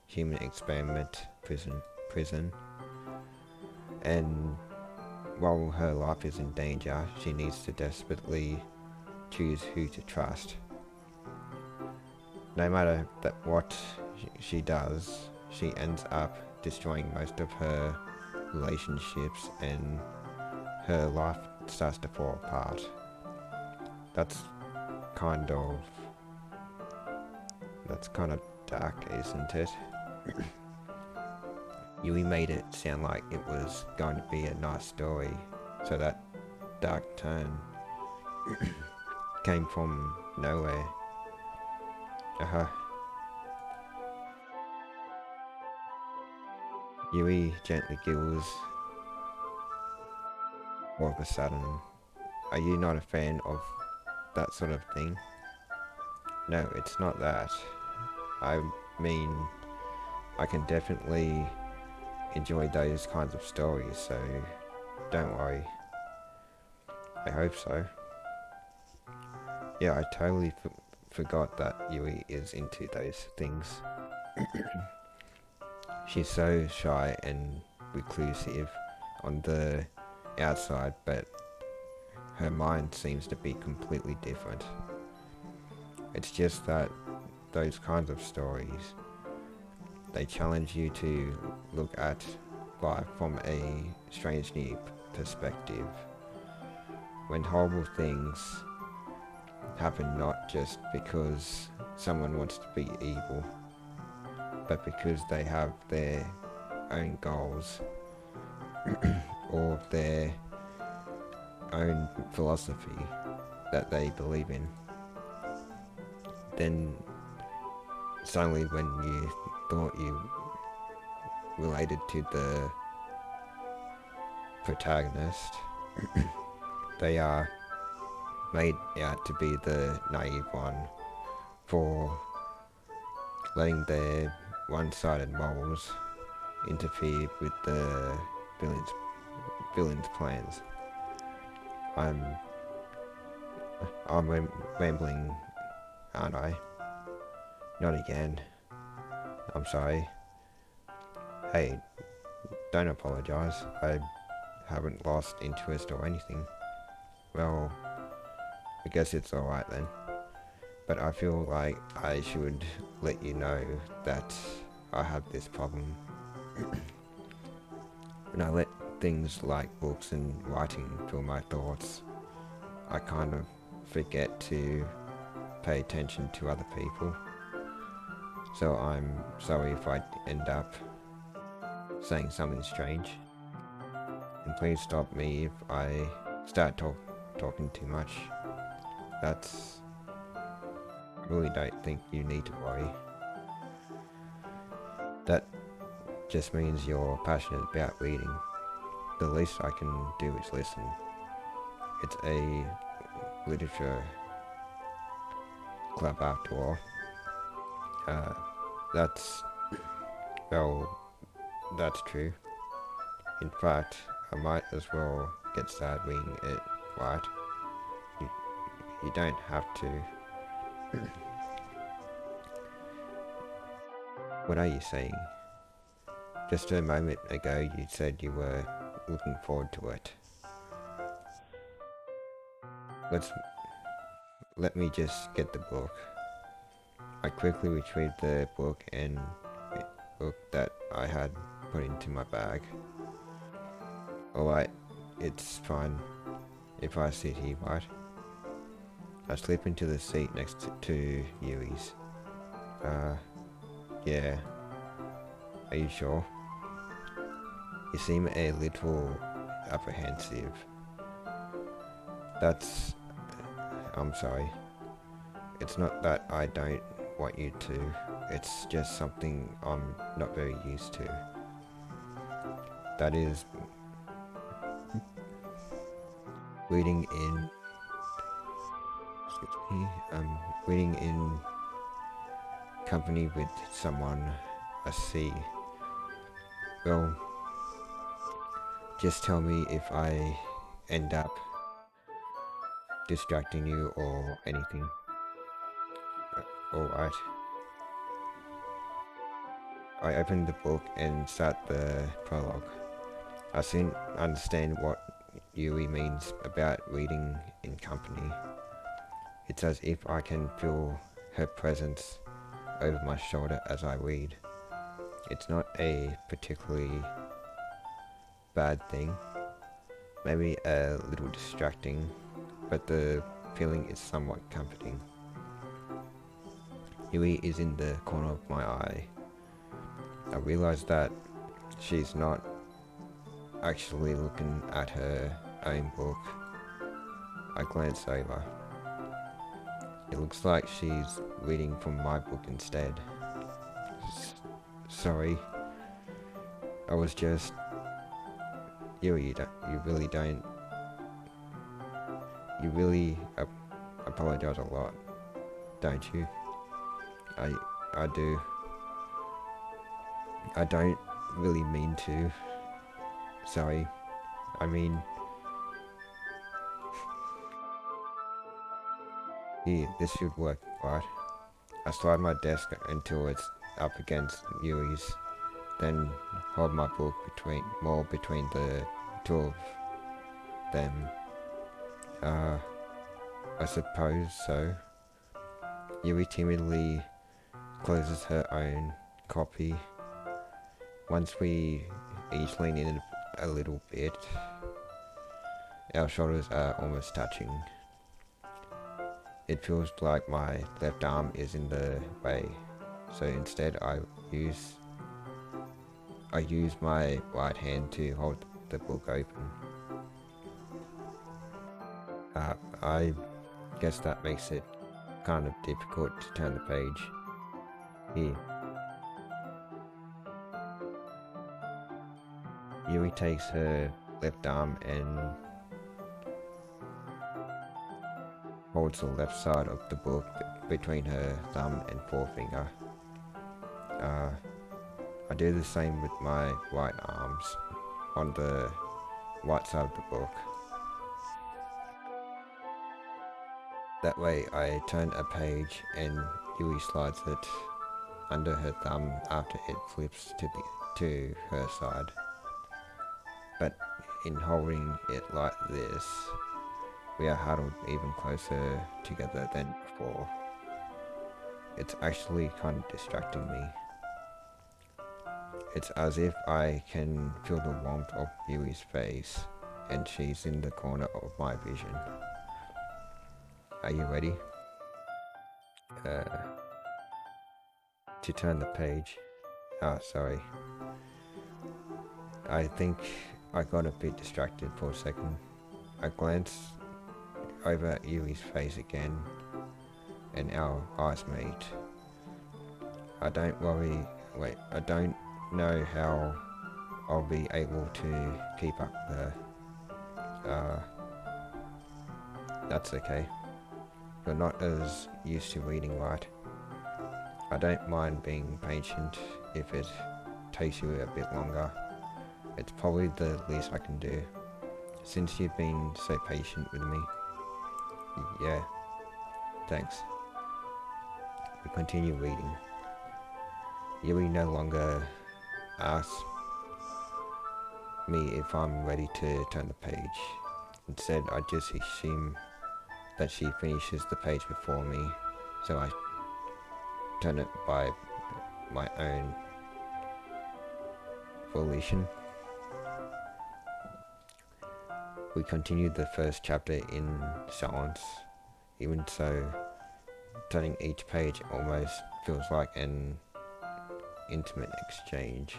human experiment prison, and while her life is in danger, she needs to desperately choose who to trust. No matter what she does, she ends up destroying most of her relationships and her life starts to fall apart. That's kind of dark, isn't it? Yui made it sound like it was going to be a nice story, so that dark turn came from nowhere. Yui gently giggles all of a sudden. Are you not a fan of that sort of thing? No, it's not that. I mean, I can definitely enjoy those kinds of stories, so don't worry. I hope so. Yeah, I totally forgot that Yui is into those things. She's so shy and reclusive on the outside, but her mind seems to be completely different. It's just that those kinds of stories, they challenge you to look at life from a strange new perspective. When horrible things happen not just because someone wants to be evil, but because they have their own goals or their own philosophy that they believe in, then suddenly when you thought you related to the protagonist, they are made out to be the naive one for letting their one-sided morals interfere with the villain's plans. I'm rambling, aren't I? Not again. I'm sorry. Hey, don't apologize. I haven't lost interest or anything. Well, I guess it's alright then. But I feel like I should let you know that I have this problem. When I let things like books and writing fill my thoughts, I kind of forget to pay attention to other people. So I'm sorry if I end up saying something strange. And please stop me if I start talking too much. I really don't think you need to worry. That just means you're passionate about reading. The least I can do is listen. It's a literature club after all. That's true. In fact, I might as well get started reading it, right? You don't have to. What are you saying? Just a moment ago you said you were looking forward to it. Let me just get the book. I quickly retrieved the book and book that I had put into my bag. Alright, it's fine if I sit here, right? I slip into the seat next to Yui's. Yeah. Are you sure? You seem a little apprehensive. I'm sorry. It's not that I don't want you to. It's just something I'm not very used to. That is reading in reading in company with someone I see. Well, just tell me if I end up distracting you or anything. Alright. I opened the book and start the prologue. I soon understand what Yui means about reading in company. It's as if I can feel her presence over my shoulder as I read. It's not a particularly bad thing, maybe a little distracting, but the feeling is somewhat comforting. Yui is in the corner of my eye. I realize that she's not actually looking at her own book. I glance over. It looks like she's reading from my book instead. Sorry. I was just... You really apologize a lot, don't you? I do. I don't really mean to. Sorry. I mean... Here, this should work, right? I slide my desk until it's up against Yui's, then hold my book between the two of them. I suppose so. Yui timidly closes her own copy. Once we each lean in a little bit, our shoulders are almost touching. It feels like my left arm is in the way, so instead I use my right hand to hold the book open. I guess that makes it kind of difficult to turn the page. Here. Yui takes her left arm and holds the left side of the book between her thumb and forefinger. I do the same with my right arms on the right side of the book. That way I turn a page and Yui slides it under her thumb after it flips to her side. But in holding it like this, we are huddled even closer together than before. It's actually kind of distracting me. It's as if I can feel the warmth of Yui's face, and she's in the corner of my vision. Are you ready? To turn the page. Sorry. I think I got a bit distracted for a second. I glanced over at Yui's face again, and our eyes meet. I don't know how I'll be able to keep up with her. That's okay. You're not as used to reading, right? I don't mind being patient if it takes you a bit longer. It's probably the least I can do, since you've been so patient with me. Yeah, thanks. We continue reading. Yui no longer asks me if I'm ready to turn the page. Instead, I just assume that she finishes the page before me, so I turn it by my own volition. We continue the first chapter in silence. Even so, turning each page almost feels like an intimate exchange.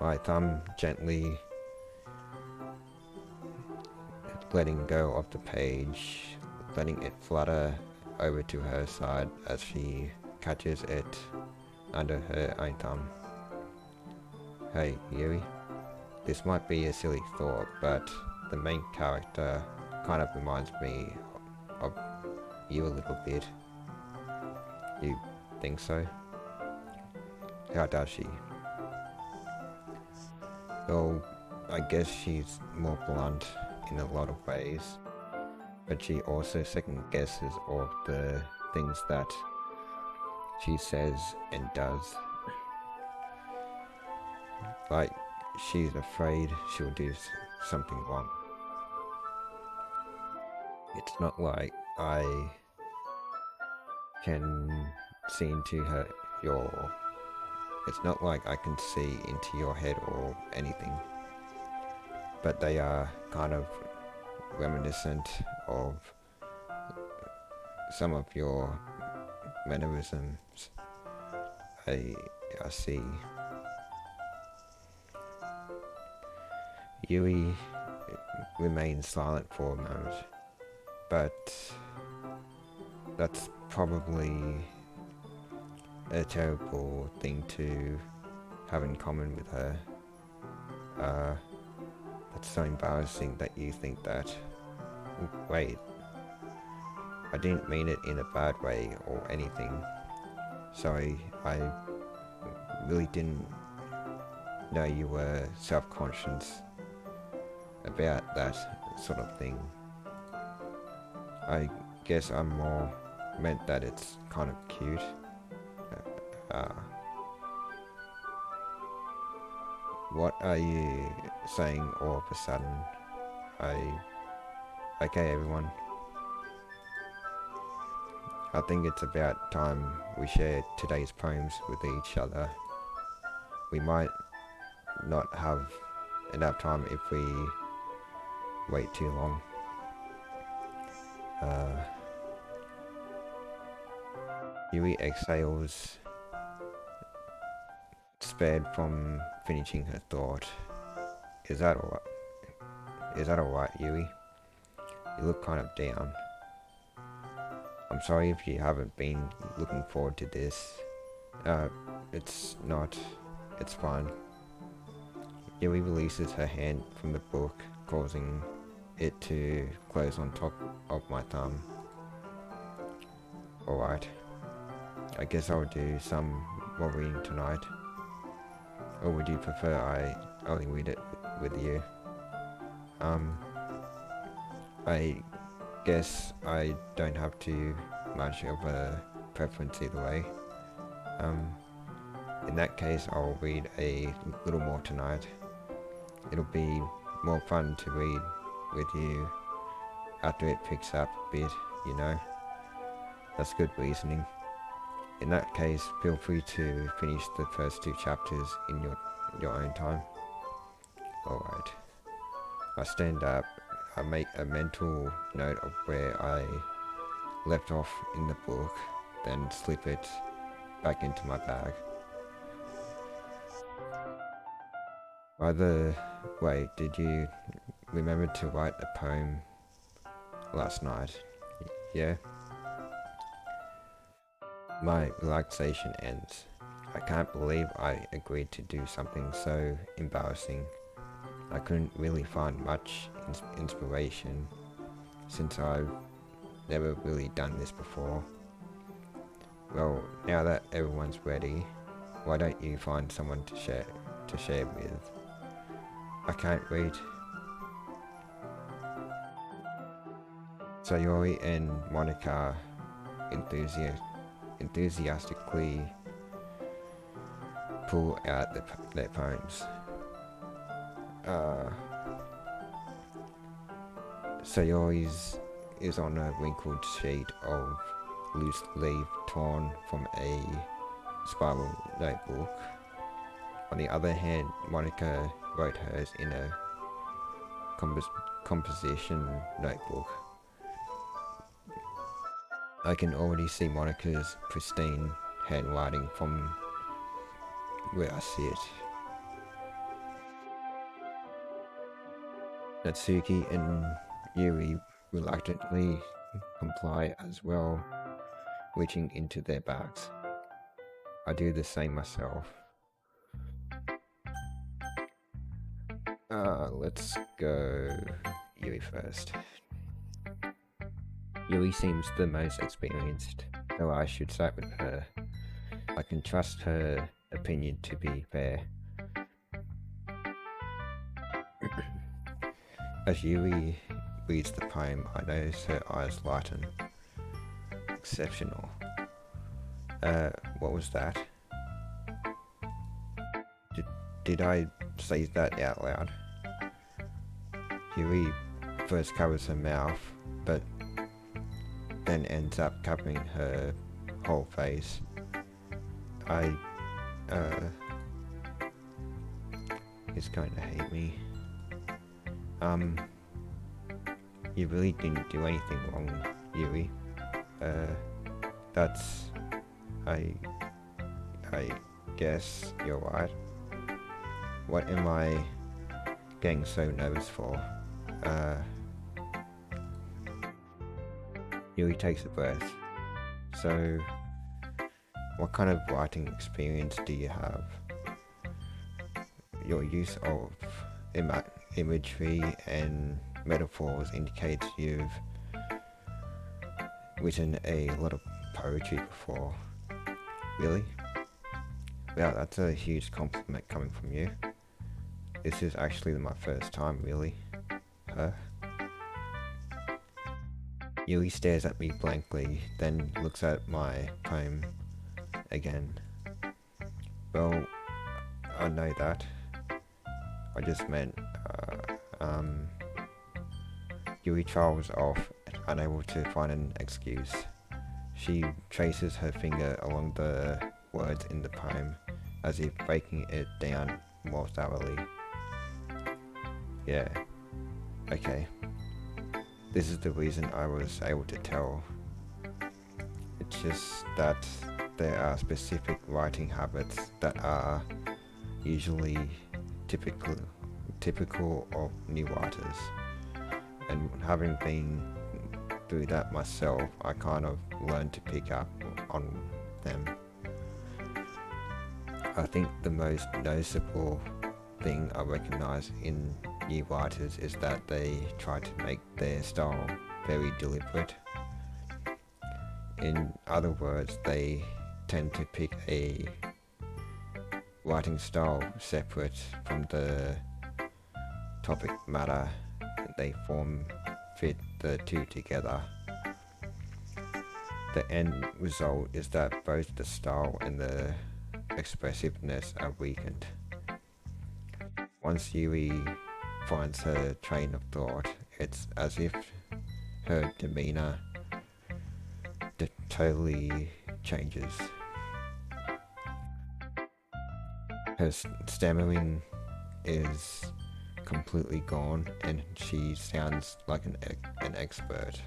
My thumb gently letting go of the page, letting it flutter over to her side as she catches it under her own thumb. Hey, Yui. This might be a silly thought, but the main character kind of reminds me of you a little bit. You think so? How does she? Well, I guess she's more blunt in a lot of ways, but she also second guesses all of the things that she says and does. Like, she's afraid she'll do something wrong. It's not like I can see into it's not like I can see into your head or anything, but they are kind of reminiscent of some of your mannerisms. I see. Yui remains silent for a moment, but that's probably a terrible thing to have in common with her. That's so embarrassing that you think that. Wait, I didn't mean it in a bad way or anything. Sorry, I really didn't know you were self-conscious about that sort of thing. I guess I'm more meant that it's kind of cute. Uh, what are you saying all of a sudden? Okay, everyone. I think it's about time we share today's poems with each other. We might not have enough time if we wait too long. Yui exhales, spared from finishing her thought. Is that alright, Yui? You look kind of down. I'm sorry if you haven't been looking forward to this. It's fine. Yui releases her hand from the book, causing it to close on top of my thumb. Alright. I guess I'll do some more reading tonight. Or would you prefer I only read it with you? I guess I don't have too much of a preference either way. In that case, I'll read a little more tonight. It'll be more fun to read with you after it picks up a bit, you know? That's good reasoning. In that case, feel free to finish the first 2 chapters in your own time. Alright. I stand up. I make a mental note of where I left off in the book, then slip it back into my bag. By the way, did you remember to write a poem last night? Yeah? My relaxation ends. I can't believe I agreed to do something so embarrassing. I couldn't really find much inspiration since I've never really done this before. Well, now that everyone's ready, why don't you find someone to share with? I can't read. Sayori and Monika enthusiastically pull out their poems. Sayori's is on a wrinkled sheet of loose leaf torn from a spiral notebook. On the other hand, Monika wrote hers in a composition notebook. I can already see Monika's pristine handwriting from where I sit. Natsuki and Yuri reluctantly comply as well, reaching into their bags. I do the same myself. Let's go Yuri first. Yuri seems the most experienced, though I should start with her. I can trust her opinion to be fair. As Yuri reads the poem, I notice her eyes lighten. Exceptional. What was that? Did I say that out loud? Yuri first covers her mouth, but then ends up covering her whole face. He's going to hate me. You really didn't do anything wrong, Yuri. I guess you're right. What am I getting so nervous for? Yuri takes a breath. So, what kind of writing experience do you have? Your use of imagery and metaphors indicates you've written a lot of poetry before. Really? Wow, that's a huge compliment coming from you. This is actually my first time, really. Huh? Yui stares at me blankly, then looks at my poem again. Well, I know that. I just meant, Yui trails off, unable to find an excuse. She traces her finger along the words in the poem, as if breaking it down more thoroughly. Yeah, okay. This is the reason I was able to tell. It's just that there are specific writing habits that are usually typical of new writers. And having been through that myself, I kind of learned to pick up on them. I think the most noticeable thing I recognize in new writers is that they try to make their style very deliberate. In other words, they tend to pick a writing style separate from the topic matter. They fit the two together. The end result is that both the style and the expressiveness are weakened. Once Yui finds her train of thought, it's as if her demeanor totally changes. Her stammering is completely gone and she sounds like an expert.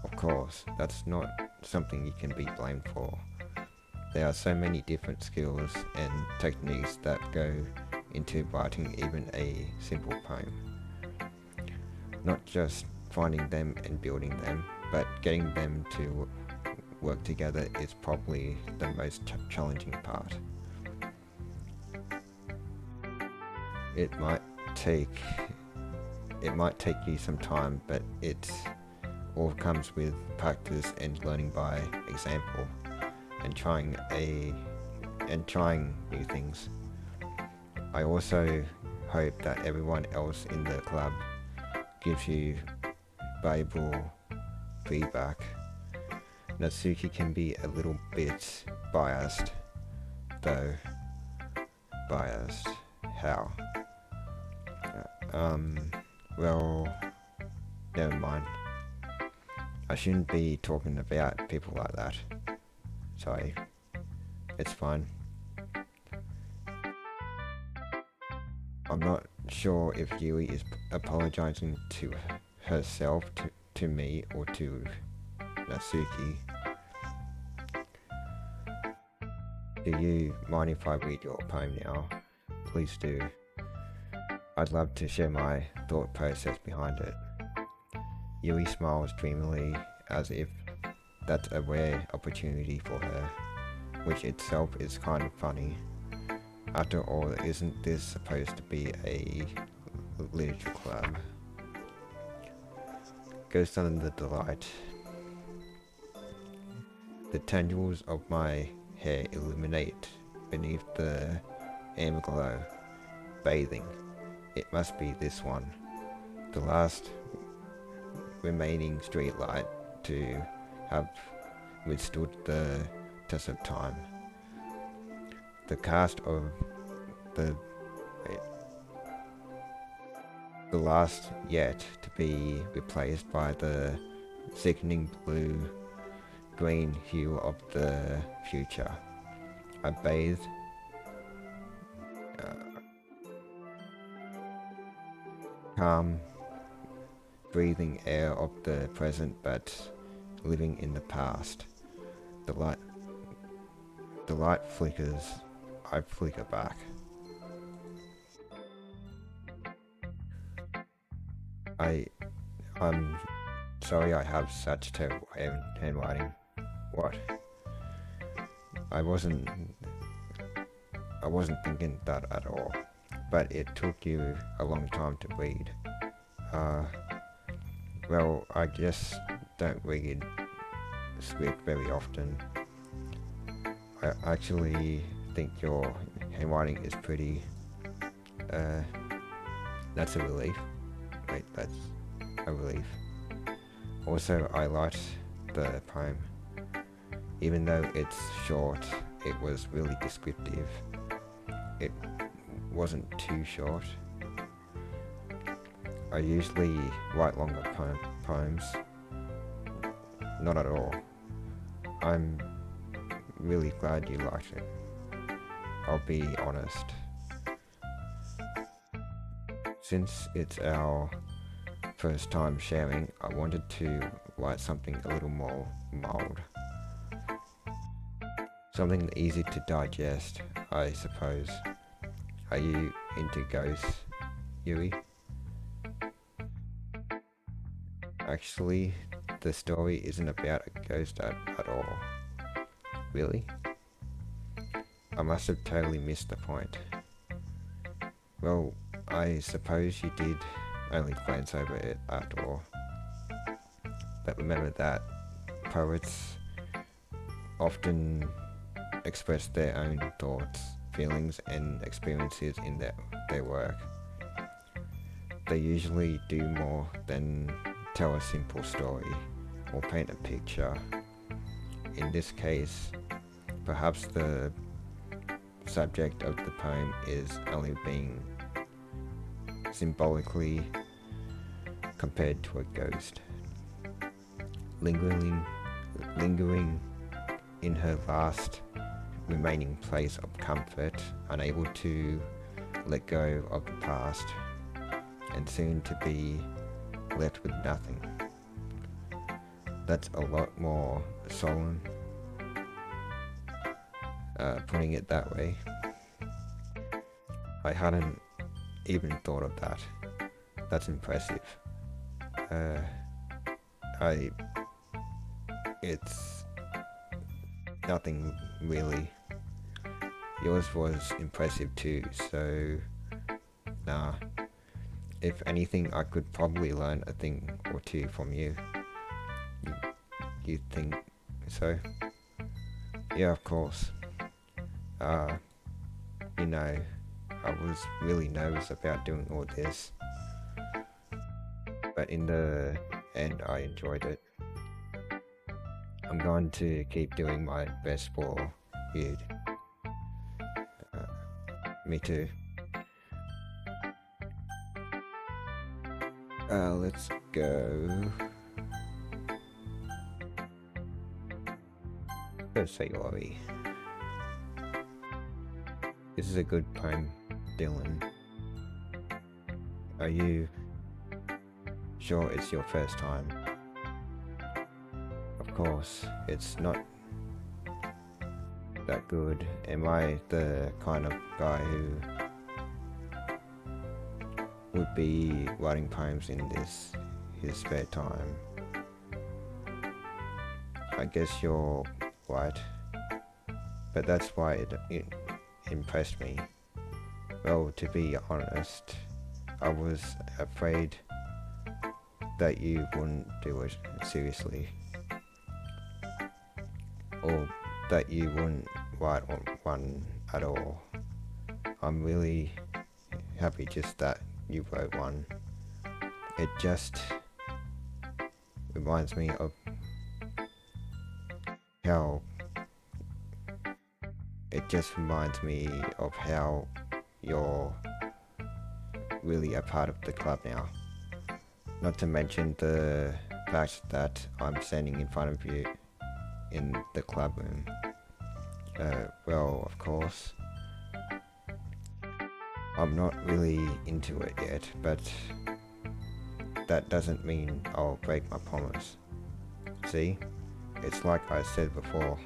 Of course, that's not something you can be blamed for. There are so many different skills and techniques that go into writing even a simple poem. Not just finding them and building them, but getting them to work together is probably the most challenging part. It might take you some time, but it all comes with practice and learning by example, and trying new things. I also hope that everyone else in the club gives you valuable feedback. Natsuki can be a little bit biased, though. Biased? How? Well, never mind. I shouldn't be talking about people like that. Sorry. It's fine. I'm not sure if Yui is apologizing to herself, to me, or to Natsuki. Do you mind if I read your poem now? Please do. I'd love to share my thought process behind it. Yui smiles dreamily, as if that's a rare opportunity for her, which itself is kind of funny. After all, isn't this supposed to be a literature club? Ghost under the light. The tendrils of my hair illuminate beneath the amber glow, bathing. It must be this one, the last remaining street light to have withstood the test of time. The cast of the last yet to be replaced by the sickening blue-green hue of the future. I bathed calm, breathing air of the present, but living in the past. The light flickers. I flicker back. I'm sorry I have such terrible handwriting. What? I wasn't thinking that at all. But it took you a long time to read. Well, I just don't read script very often. I actually think your handwriting is pretty. That's a relief. Wait, that's a relief. Also, I liked the poem. Even though it's short, it was really descriptive. It wasn't too short. I usually write longer poems. Not at all. I'm really glad you liked it. I'll be honest. Since it's our first time sharing, I wanted to write something a little more mild. Something easy to digest, I suppose. Are you into ghosts, Yui? Actually, the story isn't about a ghost at all. Really? I must have totally missed the point. Well, I suppose you did only glance over it after all. But remember that poets often express their own thoughts, feelings and experiences in their work. They usually do more than tell a simple story or paint a picture. In this case, perhaps the subject of the poem is only being symbolically compared to a ghost, lingering in her last remaining place of comfort, unable to let go of the past, and soon to be left with nothing. That's a lot more solemn, putting it that way. I hadn't even thought of that. That's impressive. It's nothing really. Yours was impressive too, so nah. If anything, I could probably learn a thing or two from you. You think so? Yeah, of course. You know, I was really nervous about doing all this, but in the end I enjoyed it. I'm going to keep doing my best for you. Me too. Let's go. Let's say Ori. This is a good poem, Dylan. Are you sure it's your first time? Of course, it's not that good. Am I the kind of guy who would be writing poems in his spare time? I guess you're right, but that's why it impressed me. Well, to be honest, I was afraid that you wouldn't do it seriously, or that you wouldn't write one at all. I'm really happy just that you wrote one. It just reminds me of how you're really a part of the club now. Not to mention the fact that I'm standing in front of you in the club room. Well, of course, I'm not really into it yet, but that doesn't mean I'll break my promise. See? It's like I said before.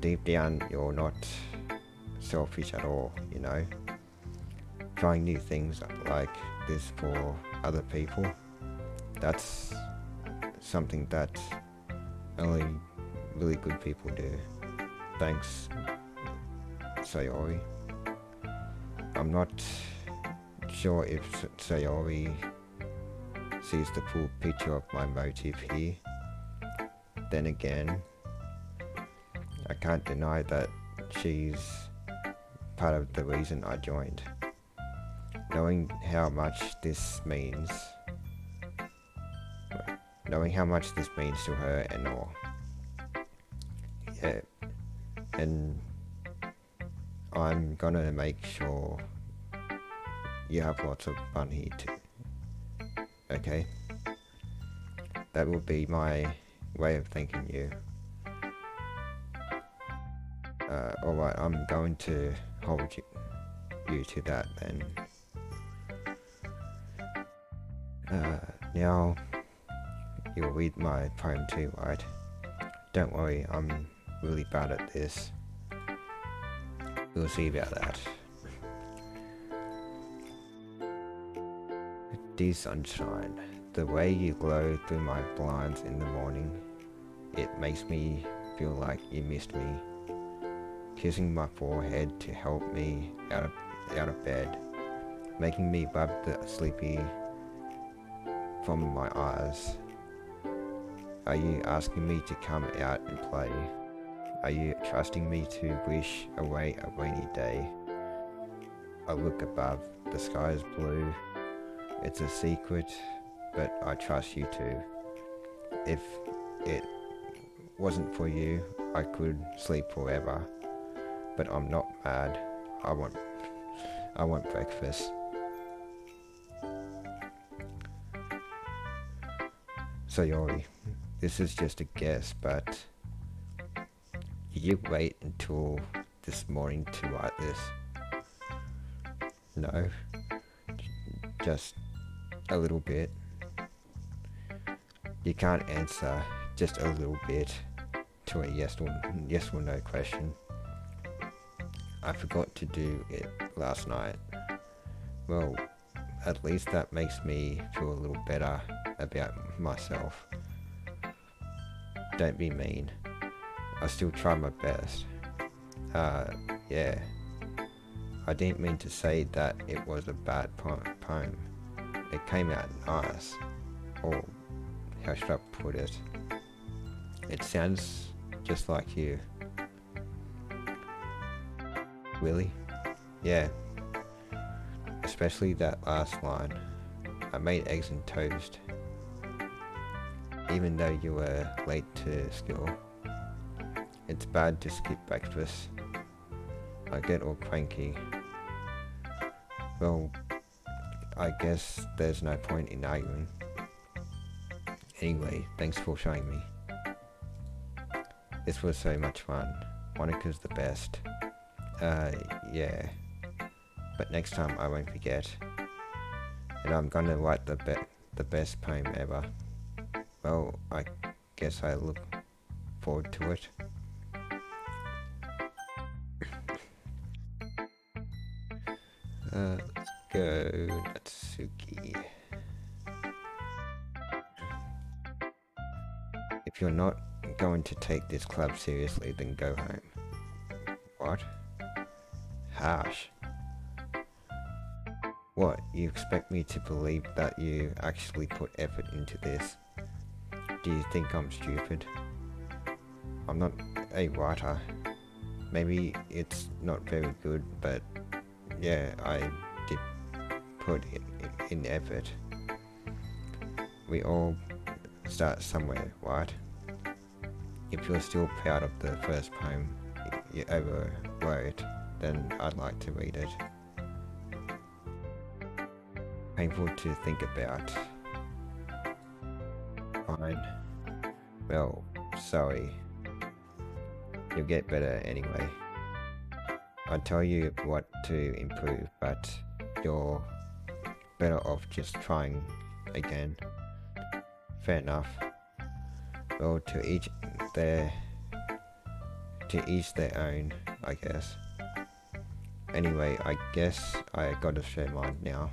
Deep down, you're not selfish at all, you know? Trying new things like this for other people, that's something that only really good people do. Thanks, Sayori. I'm not sure if Sayori sees the full picture of my motive here. Then again, I can't deny that she's part of the reason I joined. Knowing how much this means to her and all. Yeah, and I'm gonna make sure you have lots of fun here too. Okay? That will be my way of thanking you. Alright, I'm going to hold you to that then. Now, you'll read my poem too, right? Don't worry, I'm really bad at this. We'll see about that. Dear sunshine, the way you glow through my blinds in the morning, it makes me feel like you missed me. Kissing my forehead to help me out of bed, making me rub the sleepy from my eyes. Are you asking me to come out and play? Are you trusting me to wish away a rainy day? I look above, the sky is blue. It's a secret, but I trust you too. If it wasn't for you, I could sleep forever. But I'm not mad. I want breakfast. Sayori, this is just a guess, but did you wait until this morning to write this? No, just a little bit. You can't answer just a little bit to a yes or no question. I forgot to do it last night. Well, at least that makes me feel a little better about myself. Don't be mean. I still try my best. Yeah. I didn't mean to say that it was a bad poem. It came out nice. Or, how should I put it? It sounds just like you. Really? Yeah. Especially that last line. I made eggs and toast. Even though you were late to school. It's bad to skip breakfast. I get all cranky. Well, I guess there's no point in arguing. Anyway, thanks for showing me. This was so much fun. Monika's the best. Yeah. But next time I won't forget. And I'm gonna write the best poem ever. Well, I guess I look forward to it. Let's go Natsuki. If you're not going to take this club seriously, then go home. What? Harsh. What, you expect me to believe that you actually put effort into this? Do you think I'm stupid? I'm not a writer. Maybe it's not very good, but yeah, I did put in effort. We all start somewhere, right? If you're still proud of the first poem you ever wrote, then I'd like to read it. Painful to think about. Fine. Well, sorry. You'll get better anyway. I'd tell you what to improve, but you're better off just trying again. Fair enough. Well, to each their own, I guess. Anyway, I guess I gotta show mine now.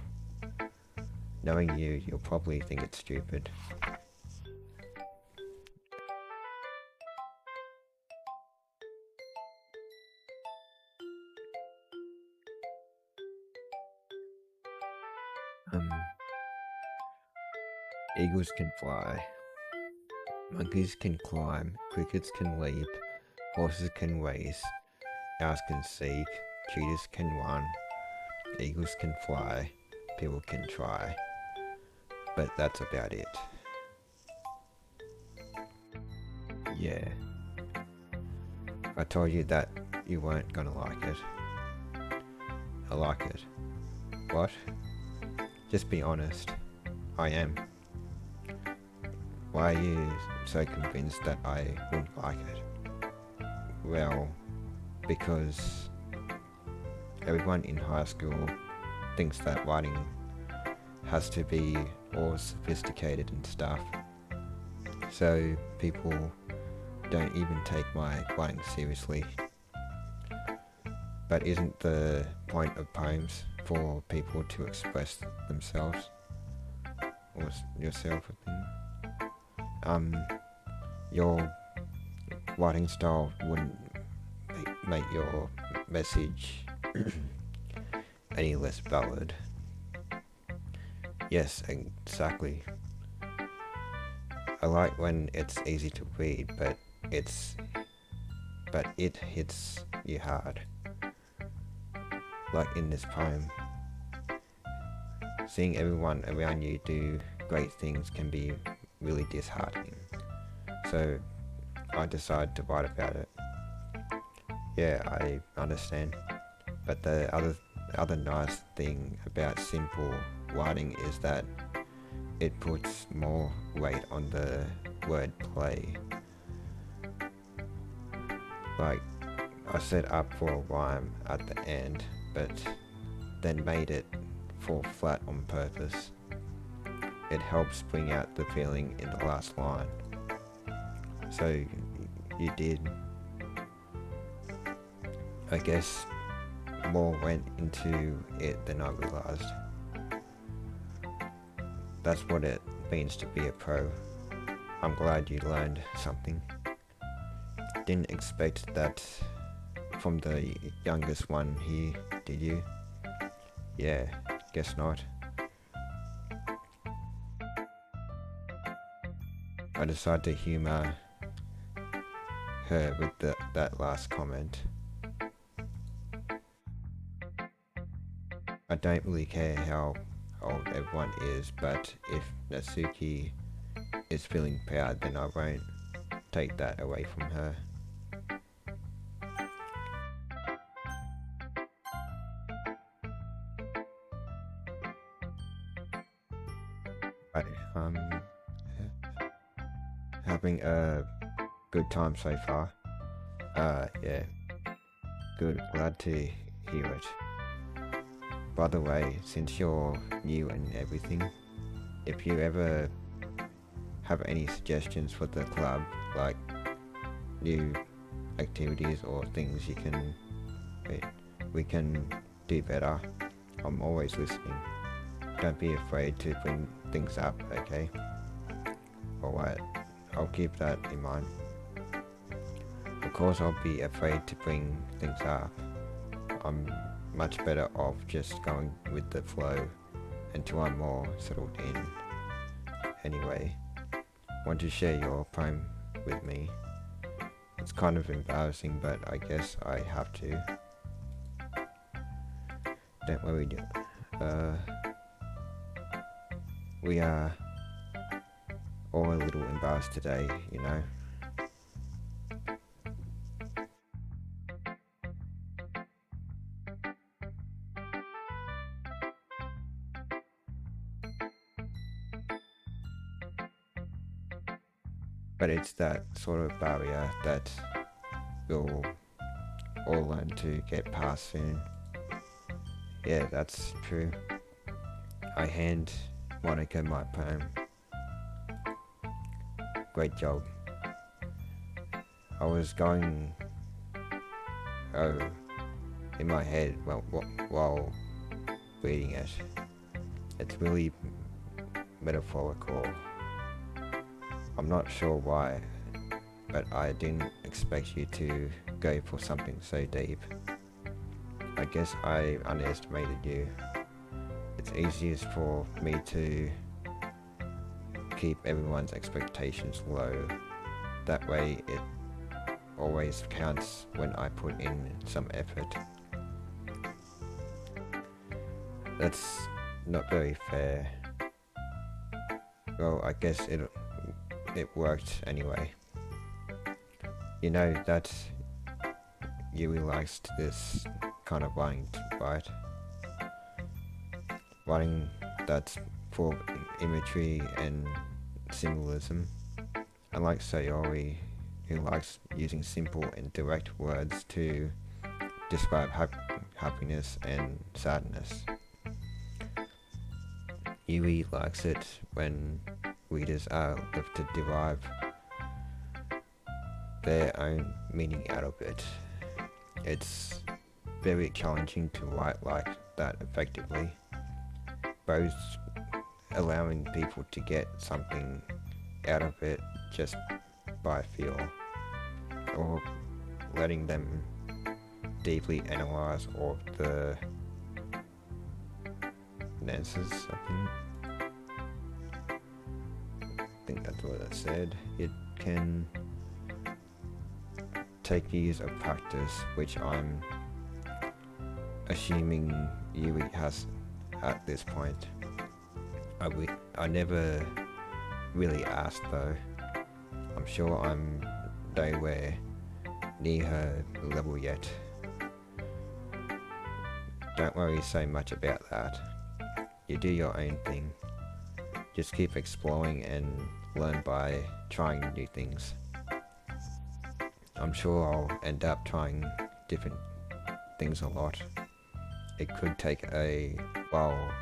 Knowing you, you'll probably think it's stupid. Eagles can fly. Monkeys can climb. Crickets can leap. Horses can race. owls can seek, cheetahs can run, eagles can fly, people can try, but that's about it. Yeah. I told you that you weren't gonna like it. I like it. What? Just be honest. I am. Why are you so convinced that I wouldn't like it? Well, because everyone in high school thinks that writing has to be all sophisticated and stuff. So people don't even take my writing seriously. But isn't the point of poems for people to express themselves? Or yourself? Your writing style wouldn't make your message any less valid. Yes, exactly. I like when it's easy to read, but it hits you hard. Like in this poem, seeing everyone around you do great things can be really disheartening. So I decided to write about it. Yeah, I understand. But the other nice thing about simple writing is that it puts more weight on the word play. Like, I set up for a rhyme at the end, but then made it fall flat on purpose. It helps bring out the feeling in the last line. So, you did. I guess more went into it than I realised. That's what it means to be a pro. I'm glad you learned something. Didn't expect that from the youngest one here, did you? Yeah, guess not. I decided to humour her with that last comment. I don't really care how old everyone is, but if Natsuki is feeling proud, then I won't take that away from her. Right, having a good time so far. Yeah, good, glad to hear it. By the way, since you're new and everything, if you ever have any suggestions for the club, like new activities or things we can do better, I'm always listening. Don't be afraid to bring things up, okay? Alright, I'll keep that in mind. Of course I'll be afraid to bring things up. I'm much better off just going with the flow until I'm more settled in. Anyway, want to share your poem with me? It's kind of embarrassing, but I guess I have to. Don't worry, we are all a little embarrassed today, you know. But it's that sort of barrier that we'll all learn to get past soon. Yeah, that's true. I hand Monika my poem. Great job. I was going in my head while reading it. It's really metaphorical. I'm not sure why, but I didn't expect you to go for something so deep. I guess I underestimated you. It's easiest for me to keep everyone's expectations low. That way it always counts when I put in some effort. That's not very fair. Well, I guess it worked anyway. You know that Yui likes this kind of writing, right? Writing that's full of imagery and symbolism. Unlike Sayori, who likes using simple and direct words to describe happiness and sadness. Yui likes it when readers are left to derive their own meaning out of it. It's very challenging to write like that effectively, both allowing people to get something out of it just by feel, or letting them deeply analyze all the nuances. I think that's what it said. It can take years of practice, which I'm assuming Yui has at this point. I never really asked though. I'm sure I'm nowhere near her level yet. Don't worry so much about that. You do your own thing. Just keep exploring and learn by trying new things. I'm sure I'll end up trying different things a lot. It could take a while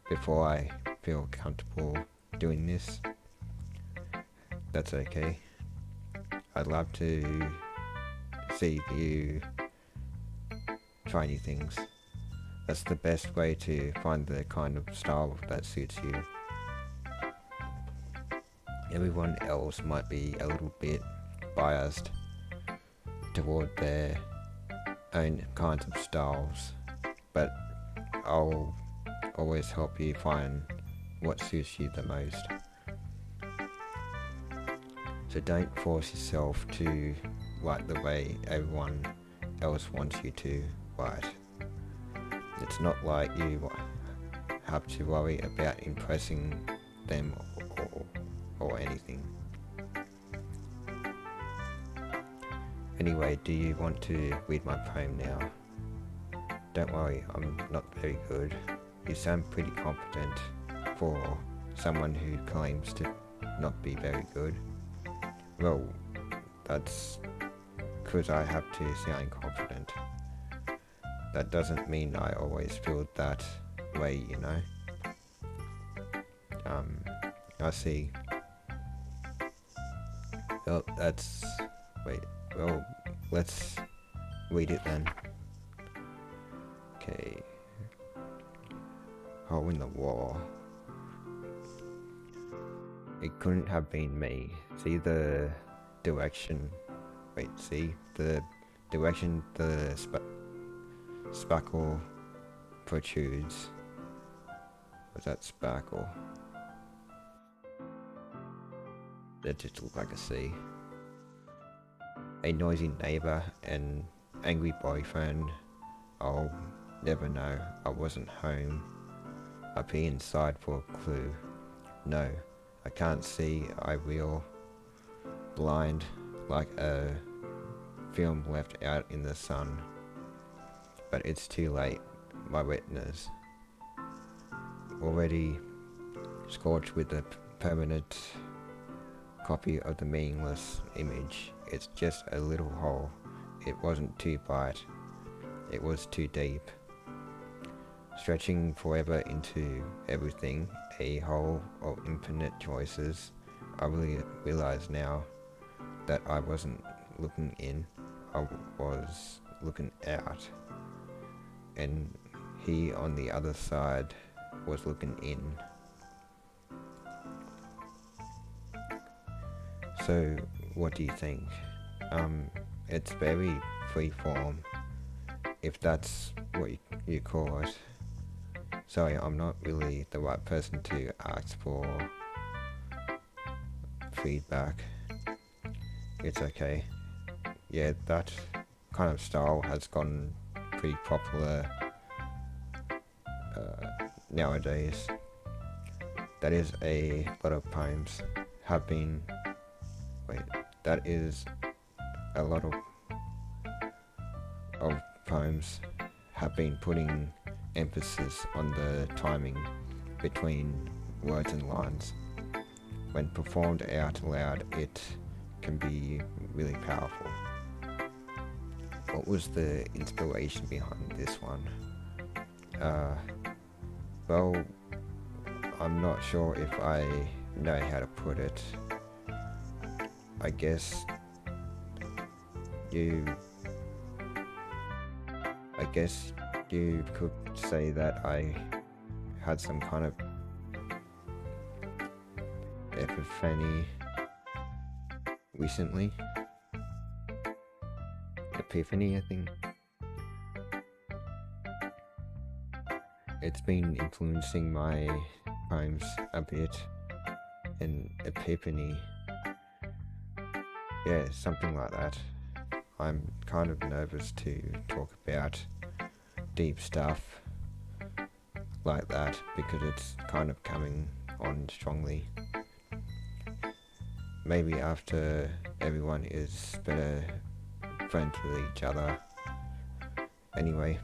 before I feel comfortable doing this. That's okay. I'd love to see you try new things. That's the best way to find the kind of style that suits you. Everyone else might be a little bit biased toward their own kinds of styles, but I'll always help you find what suits you the most. So don't force yourself to write the way everyone else wants you to write. It's not like you have to worry about impressing them or anything. Anyway, do you want to read my poem now? Don't worry, I'm not very good. You sound pretty competent for someone who claims to not be very good. Well, that's because I have to sound confident. That doesn't mean I always feel that way, you know? I see. Well, let's read it then. Okay. Hole in the wall. It couldn't have been me. See the direction. See the direction the sparkle protrudes. Was that sparkle? That just looked like a C. A noisy neighbor, an angry boyfriend. I'll never know. I wasn't home. I pee inside for a clue. No, I can't see. I will. Blind, like a film left out in the sun. But it's too late. My retinas already scorched with a permanent copy of the meaningless image. It's just a little hole. It wasn't too bright. It was too deep. Stretching forever into everything, a hole of infinite choices. I really realize now that I wasn't looking in, I was looking out. And he on the other side was looking in. So, what do you think? It's very freeform, if that's what you call it. Sorry, I'm not really the right person to ask for feedback. It's okay. yeah, that kind of style has gotten pretty popular nowadays. That is a lot of poems have been, wait, that is a lot of poems have been putting emphasis on the timing between words and lines. When performed out loud, it can be really powerful. What was the inspiration behind this one? Well, I'm not sure if I know how to put it. I guess you could say that I had some kind of epiphany recently. Epiphany, I think. It's been influencing my poems a bit. An epiphany. Yeah, something like that. I'm kind of nervous to talk about deep stuff like that because it's kind of coming on strongly. Maybe after everyone is better friends with each other. Anyway,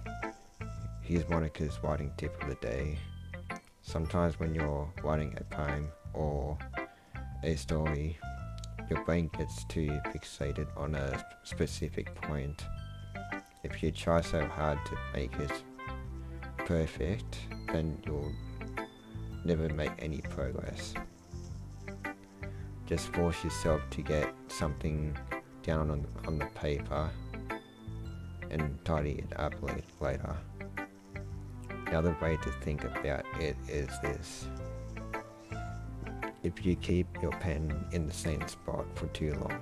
here's Monika's writing tip of the day. Sometimes when you're writing a poem or a story, your brain gets too fixated on a specific point. If you try so hard to make it perfect, then you'll never make any progress. Just force yourself to get something down on the paper and tidy it up later. Another way to think about it is this. If you keep your pen in the same spot for too long,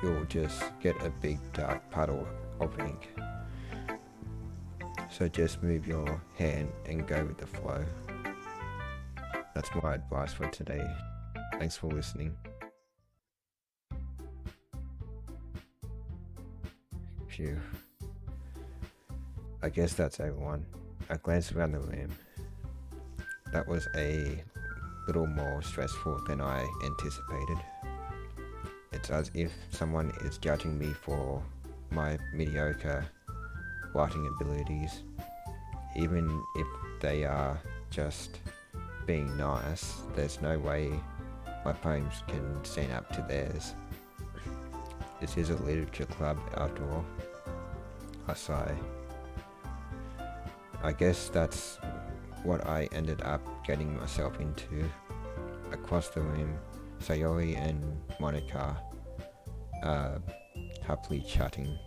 you'll just get a big dark puddle of ink. So just move your hand and go with the flow. That's my advice for today. Thanks for listening. Phew. I guess that's everyone. I glanced around the room. That was a little more stressful than I anticipated. It's as if someone is judging me for my mediocre writing abilities, even if they are just being nice. There's no way my poems can stand up to theirs. This is a literature club after all. I sigh. I guess that's what I ended up getting myself into. Across the room, Sayori and Monika are happily chatting.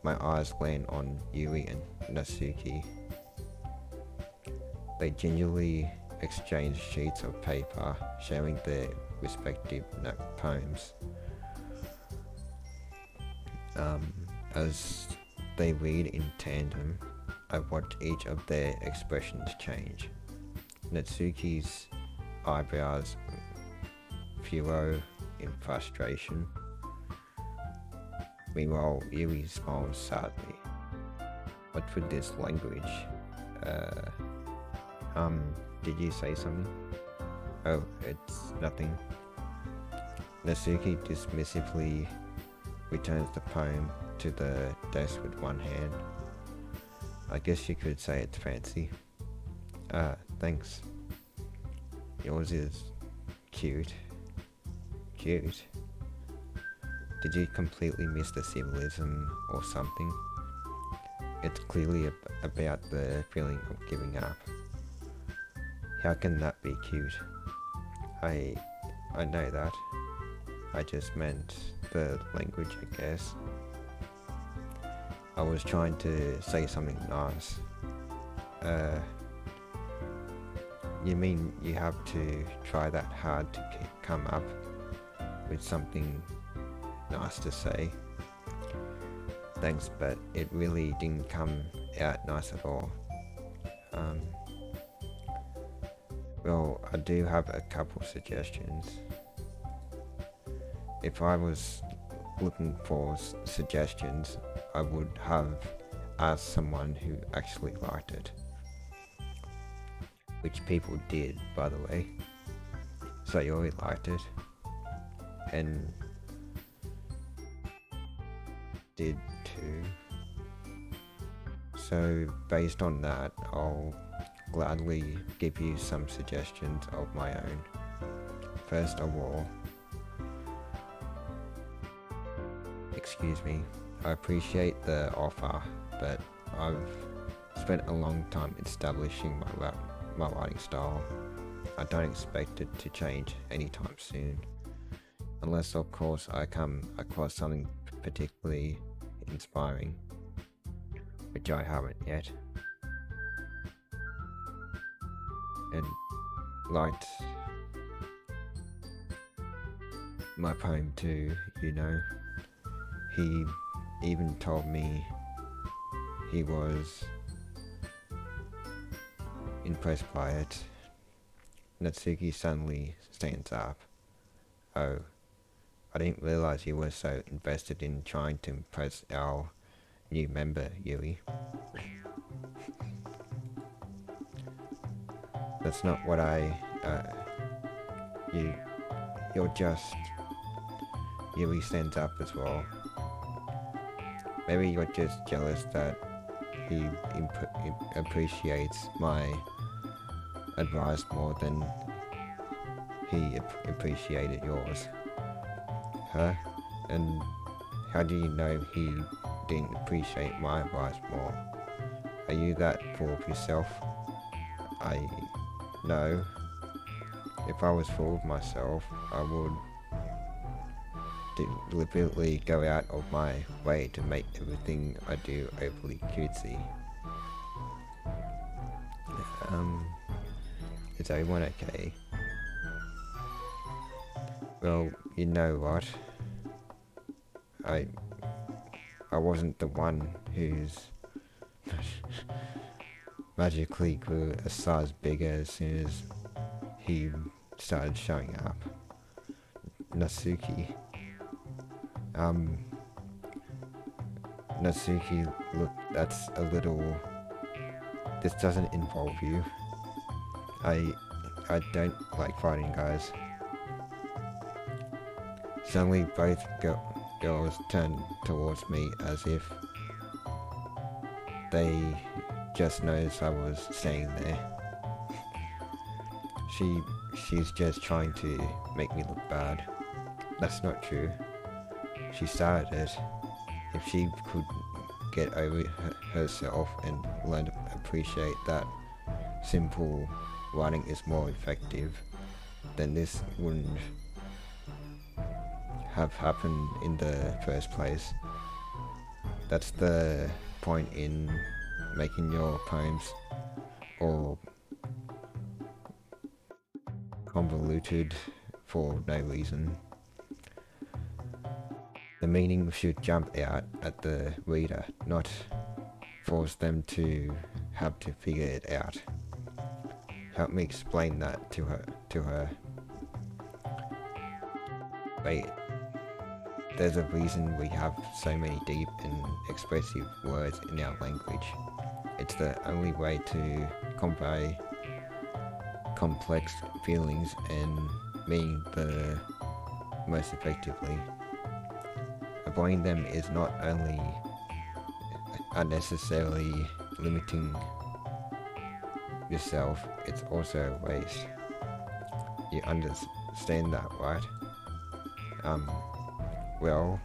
My eyes land on Yui and Natsuki. They gingerly exchange sheets of paper, sharing their respective poems. As they read in tandem, I watch each of their expressions change. Natsuki's eyebrows furrow in frustration. Meanwhile, Yui smiles sadly. What's with this language? Did you say something? Oh, it's nothing. Natsuki dismissively returns the poem to the desk with one hand. I guess you could say it's fancy. Thanks. Yours is cute. Cute? Did you completely miss the symbolism or something? It's clearly about the feeling of giving up. How can that be cute? I know that. I just meant the language, I guess. I was trying to say something nice. You mean you have to try that hard to come up with something nice to say? Thanks, but it really didn't come out nice at all. Well, I do have a couple suggestions. If I was looking for suggestions, I would have asked someone who actually liked it. Which people did, by the way. Sayori liked it. And did too. So based on that, I'll gladly give you some suggestions of my own. First of all, excuse me, I appreciate the offer, but I've spent a long time establishing my writing style. I don't expect it to change anytime soon. Unless of course I come across something particularly inspiring, which I haven't yet. And liked my poem too, you know. He even told me he was impressed by it. Natsuki suddenly stands up. Oh, I didn't realize you were so invested in trying to impress our new member, Yui. That's not what you're just... Yui stands up as well. Maybe you're just jealous that he appreciates my advice more than he appreciated yours. Huh? And how do you know he didn't appreciate my advice more? Are you that full of yourself? I know. If I was full of myself, I would deliberately go out of my way to make everything I do overly cutesy. Is everyone okay? Well, you know what? I wasn't the one who's magically grew a size bigger as soon as he started showing up. Natsuki. Natsuki, look, that's a little... This doesn't involve you. I don't like fighting guys. Suddenly both girls turned towards me as if they just noticed I was standing there. She's just trying to make me look bad. That's not true. She started it. If she could get over herself and learn to appreciate that simple writing is more effective, then this wouldn't have happened in the first place. That's the point in making your poems all convoluted for no reason. The meaning should jump out at the reader, not force them to have to figure it out. Help me explain that to her. Wait, there's a reason we have so many deep and expressive words in our language. It's the only way to convey complex feelings and meaning the most effectively. Avoiding them is not only unnecessarily limiting yourself, it's also a waste. You understand that, right? Well,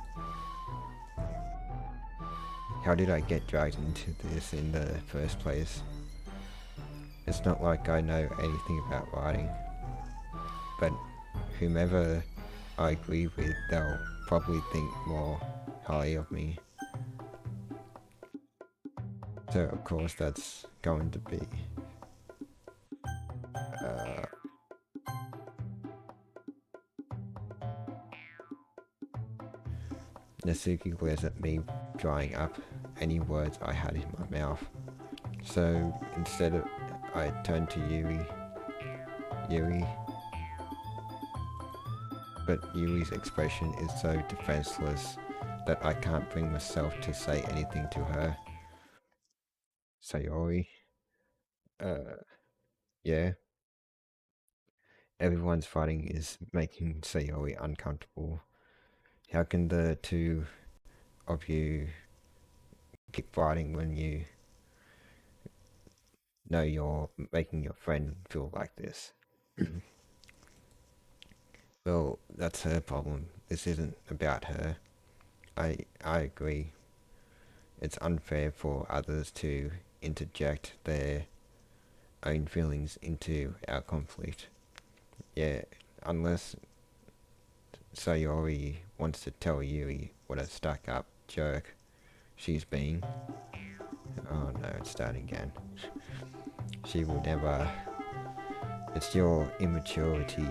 how did I get dragged into this in the first place? It's not like I know anything about writing, but whomever I agree with, they'll probably think more highly of me. So of course that's going to be Natsuki glares at me, drying up any words I had in my mouth. So instead of, I turned to Yui. But Yui's expression is so defenseless that I can't bring myself to say anything to her. Sayori, yeah, everyone's fighting is making Sayori uncomfortable. How can the two of you keep fighting when you know you're making your friend feel like this? Well, that's her problem. This isn't about her. I agree. It's unfair for others to interject their own feelings into our conflict. Yeah, unless Sayori wants to tell Yui what a stuck up jerk she's being. Oh no, it's starting again. She will never. It's your immaturity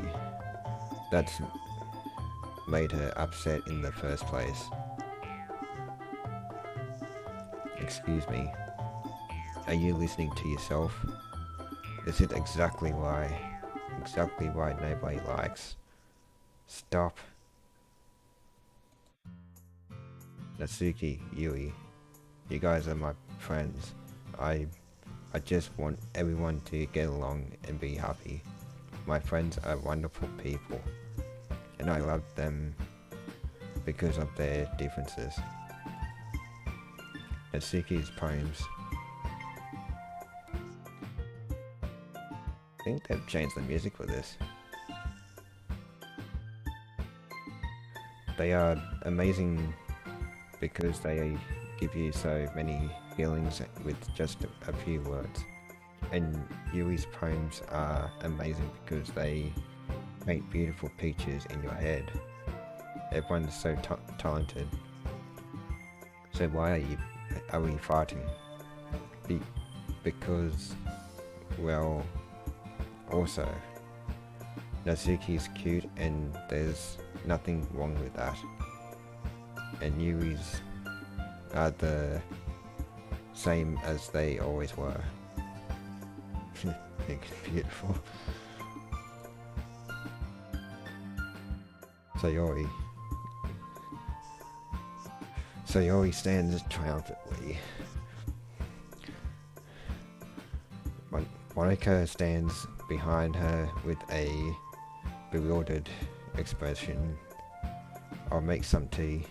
that's made her upset in the first place. Excuse me. Are you listening to yourself? Is it exactly why nobody likes? Stop. Natsuki, Yui, you guys are my friends. I just want everyone to get along and be happy. My friends are wonderful people, and I love them because of their differences. Natsuki's poems. I think they've changed the music for this. They are amazing because they give you so many feelings with just a few words. And Yui's poems are amazing because they paint beautiful pictures in your head. Everyone's so talented. So why are we fighting? Because, well, also, Natsuki's cute and there's nothing wrong with that. And Yui's are the same as they always were. It's beautiful. Sayori stands triumphantly. Monika stands behind her with a bewildered expression. I'll make some tea.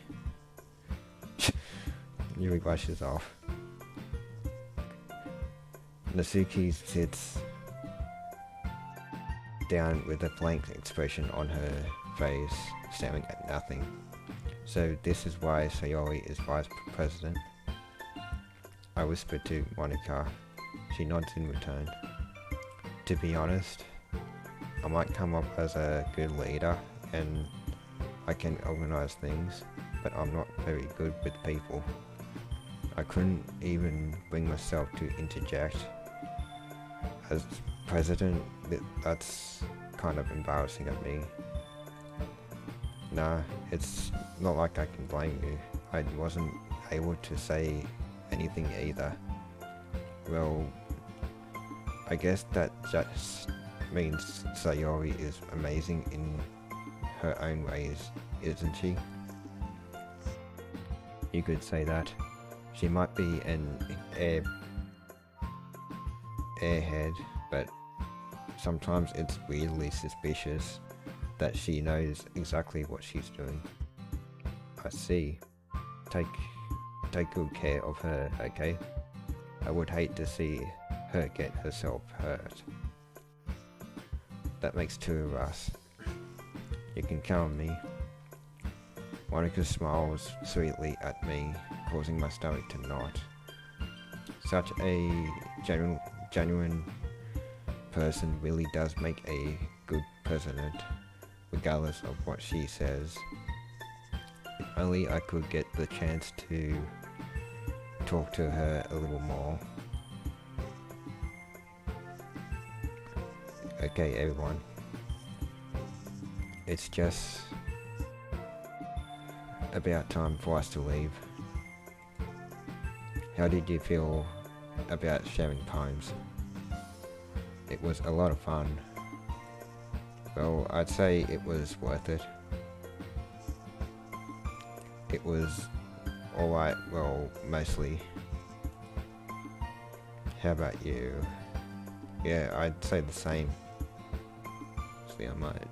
Yui brushes off. Natsuki sits down with a blank expression on her face, staring at nothing. So this is why Sayori is vice president? I whisper to Monika. She nods in return. To be honest, I might come up as a good leader and I can organize things, but I'm not very good with people. I couldn't even bring myself to interject. As president, that's kind of embarrassing of me. Nah, it's not like I can blame you. I wasn't able to say anything either. Well, I guess that just means Sayori is amazing in her own ways, isn't she? You could say that. She might be an airhead, but sometimes it's weirdly suspicious that she knows exactly what she's doing. I see. Take good care of her, okay? I would hate to see her get herself hurt. That makes two of us. You can count on me. Monika smiles sweetly at me, causing my stomach to knot. Such a genuine person really does make a good president, regardless of what she says. If only I could get the chance to talk to her a little more. Okay, everyone. It's just about time for us to leave. How did you feel about sharing poems? It was a lot of fun. Well, I'd say it was worth it. it was alright, well, mostly. How about you? Yeah, I'd say the same. See, I might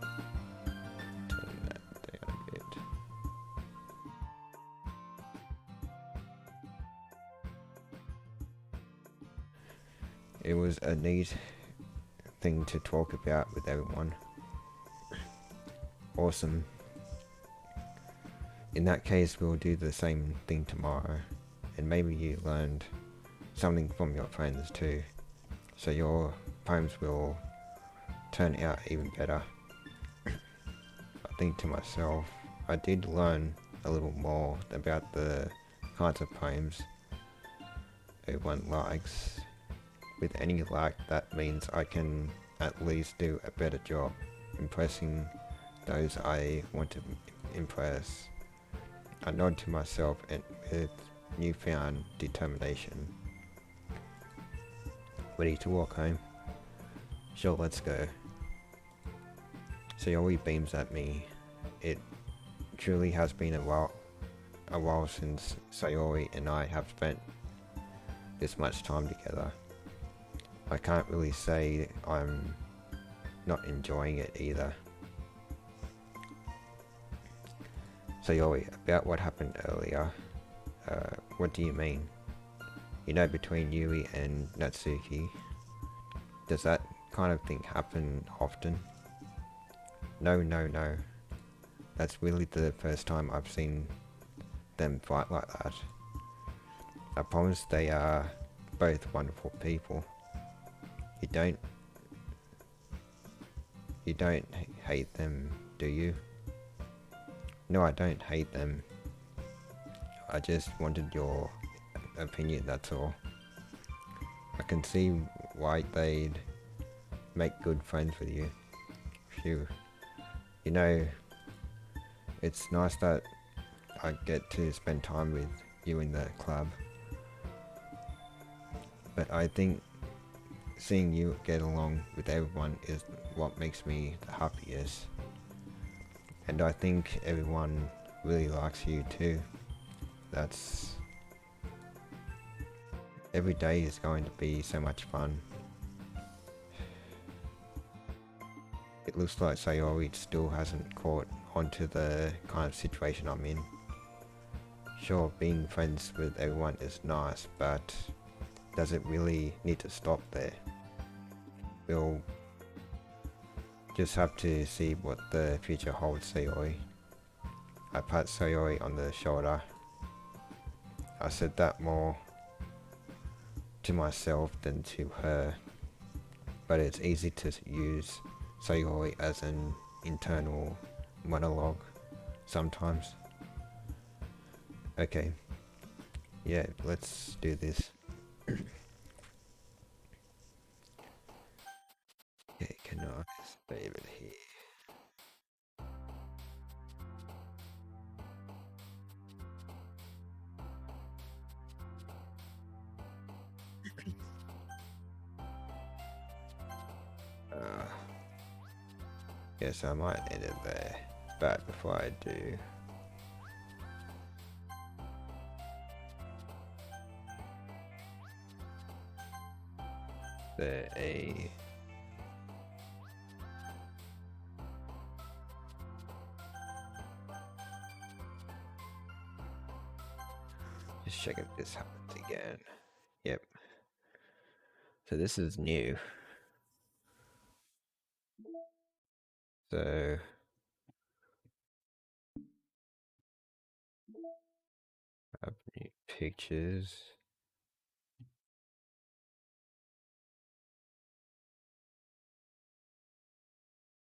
turn that down a bit. It was a neat thing to talk about with everyone. Awesome. In that case, we'll do the same thing tomorrow, and maybe you learned something from your friends too, so your poems will turn out even better. I think to myself, I did learn a little more about the kinds of poems everyone likes. With any like, that means I can at least do a better job impressing those I want to impress. I nod to myself and with newfound determination. Ready to walk home? Sure, let's go. Sayori beams at me. It truly has been a while since Sayori and I have spent this much time together. I can't really say I'm not enjoying it either. Sayori, about what happened earlier, what do you mean? You know, between Yui and Natsuki, does that kind of thing happen often? No. That's really the first time I've seen them fight like that. I promise they are both wonderful people. You don't hate them, do you? No, I don't hate them. I just wanted your opinion, that's all. I can see why they'd make good friends with you. Phew. You know, it's nice that I get to spend time with you in the club. But I think seeing you get along with everyone is what makes me the happiest. And I think everyone really likes you too. That's... Every day is going to be so much fun. It looks like Sayori still hasn't caught onto the kind of situation I'm in. Sure, being friends with everyone is nice, but does it really need to stop there? We'll just have to see what the future holds, Sayori. I pat Sayori on the shoulder. I said that more to myself than to her, but it's easy to use Sayori as an internal monologue sometimes. Okay, yeah, let's do this. Okay, can I save it here? Yes, I might end it there, but before I do, there a just check if this happens again. Yep. So this is new. So I have new pictures.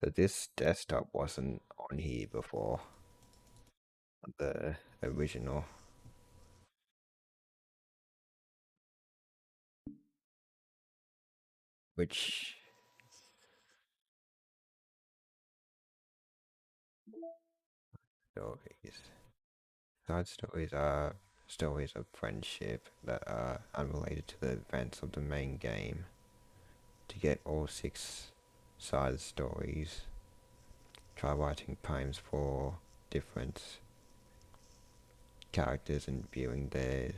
So this desktop wasn't on here before. The original. Which stories? Side stories are stories of friendship that are unrelated to the events of the main game. To get all 6 side stories, try writing poems for different characters and viewing their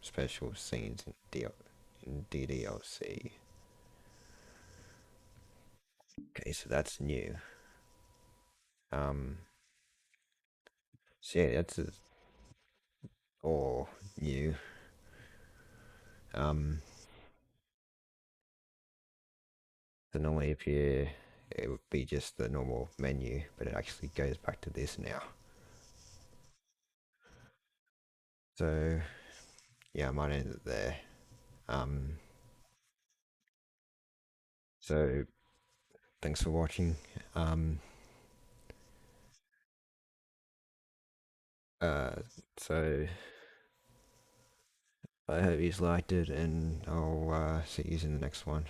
special scenes in DDLC. Okay, so that's new. Um, so yeah, all new. Um, so normally if you, it would be just the normal menu, but it actually goes back to this now. So yeah, I might end it there. Um, so thanks for watching. Um, uh, so I hope you liked it, and I'll see you in the next one.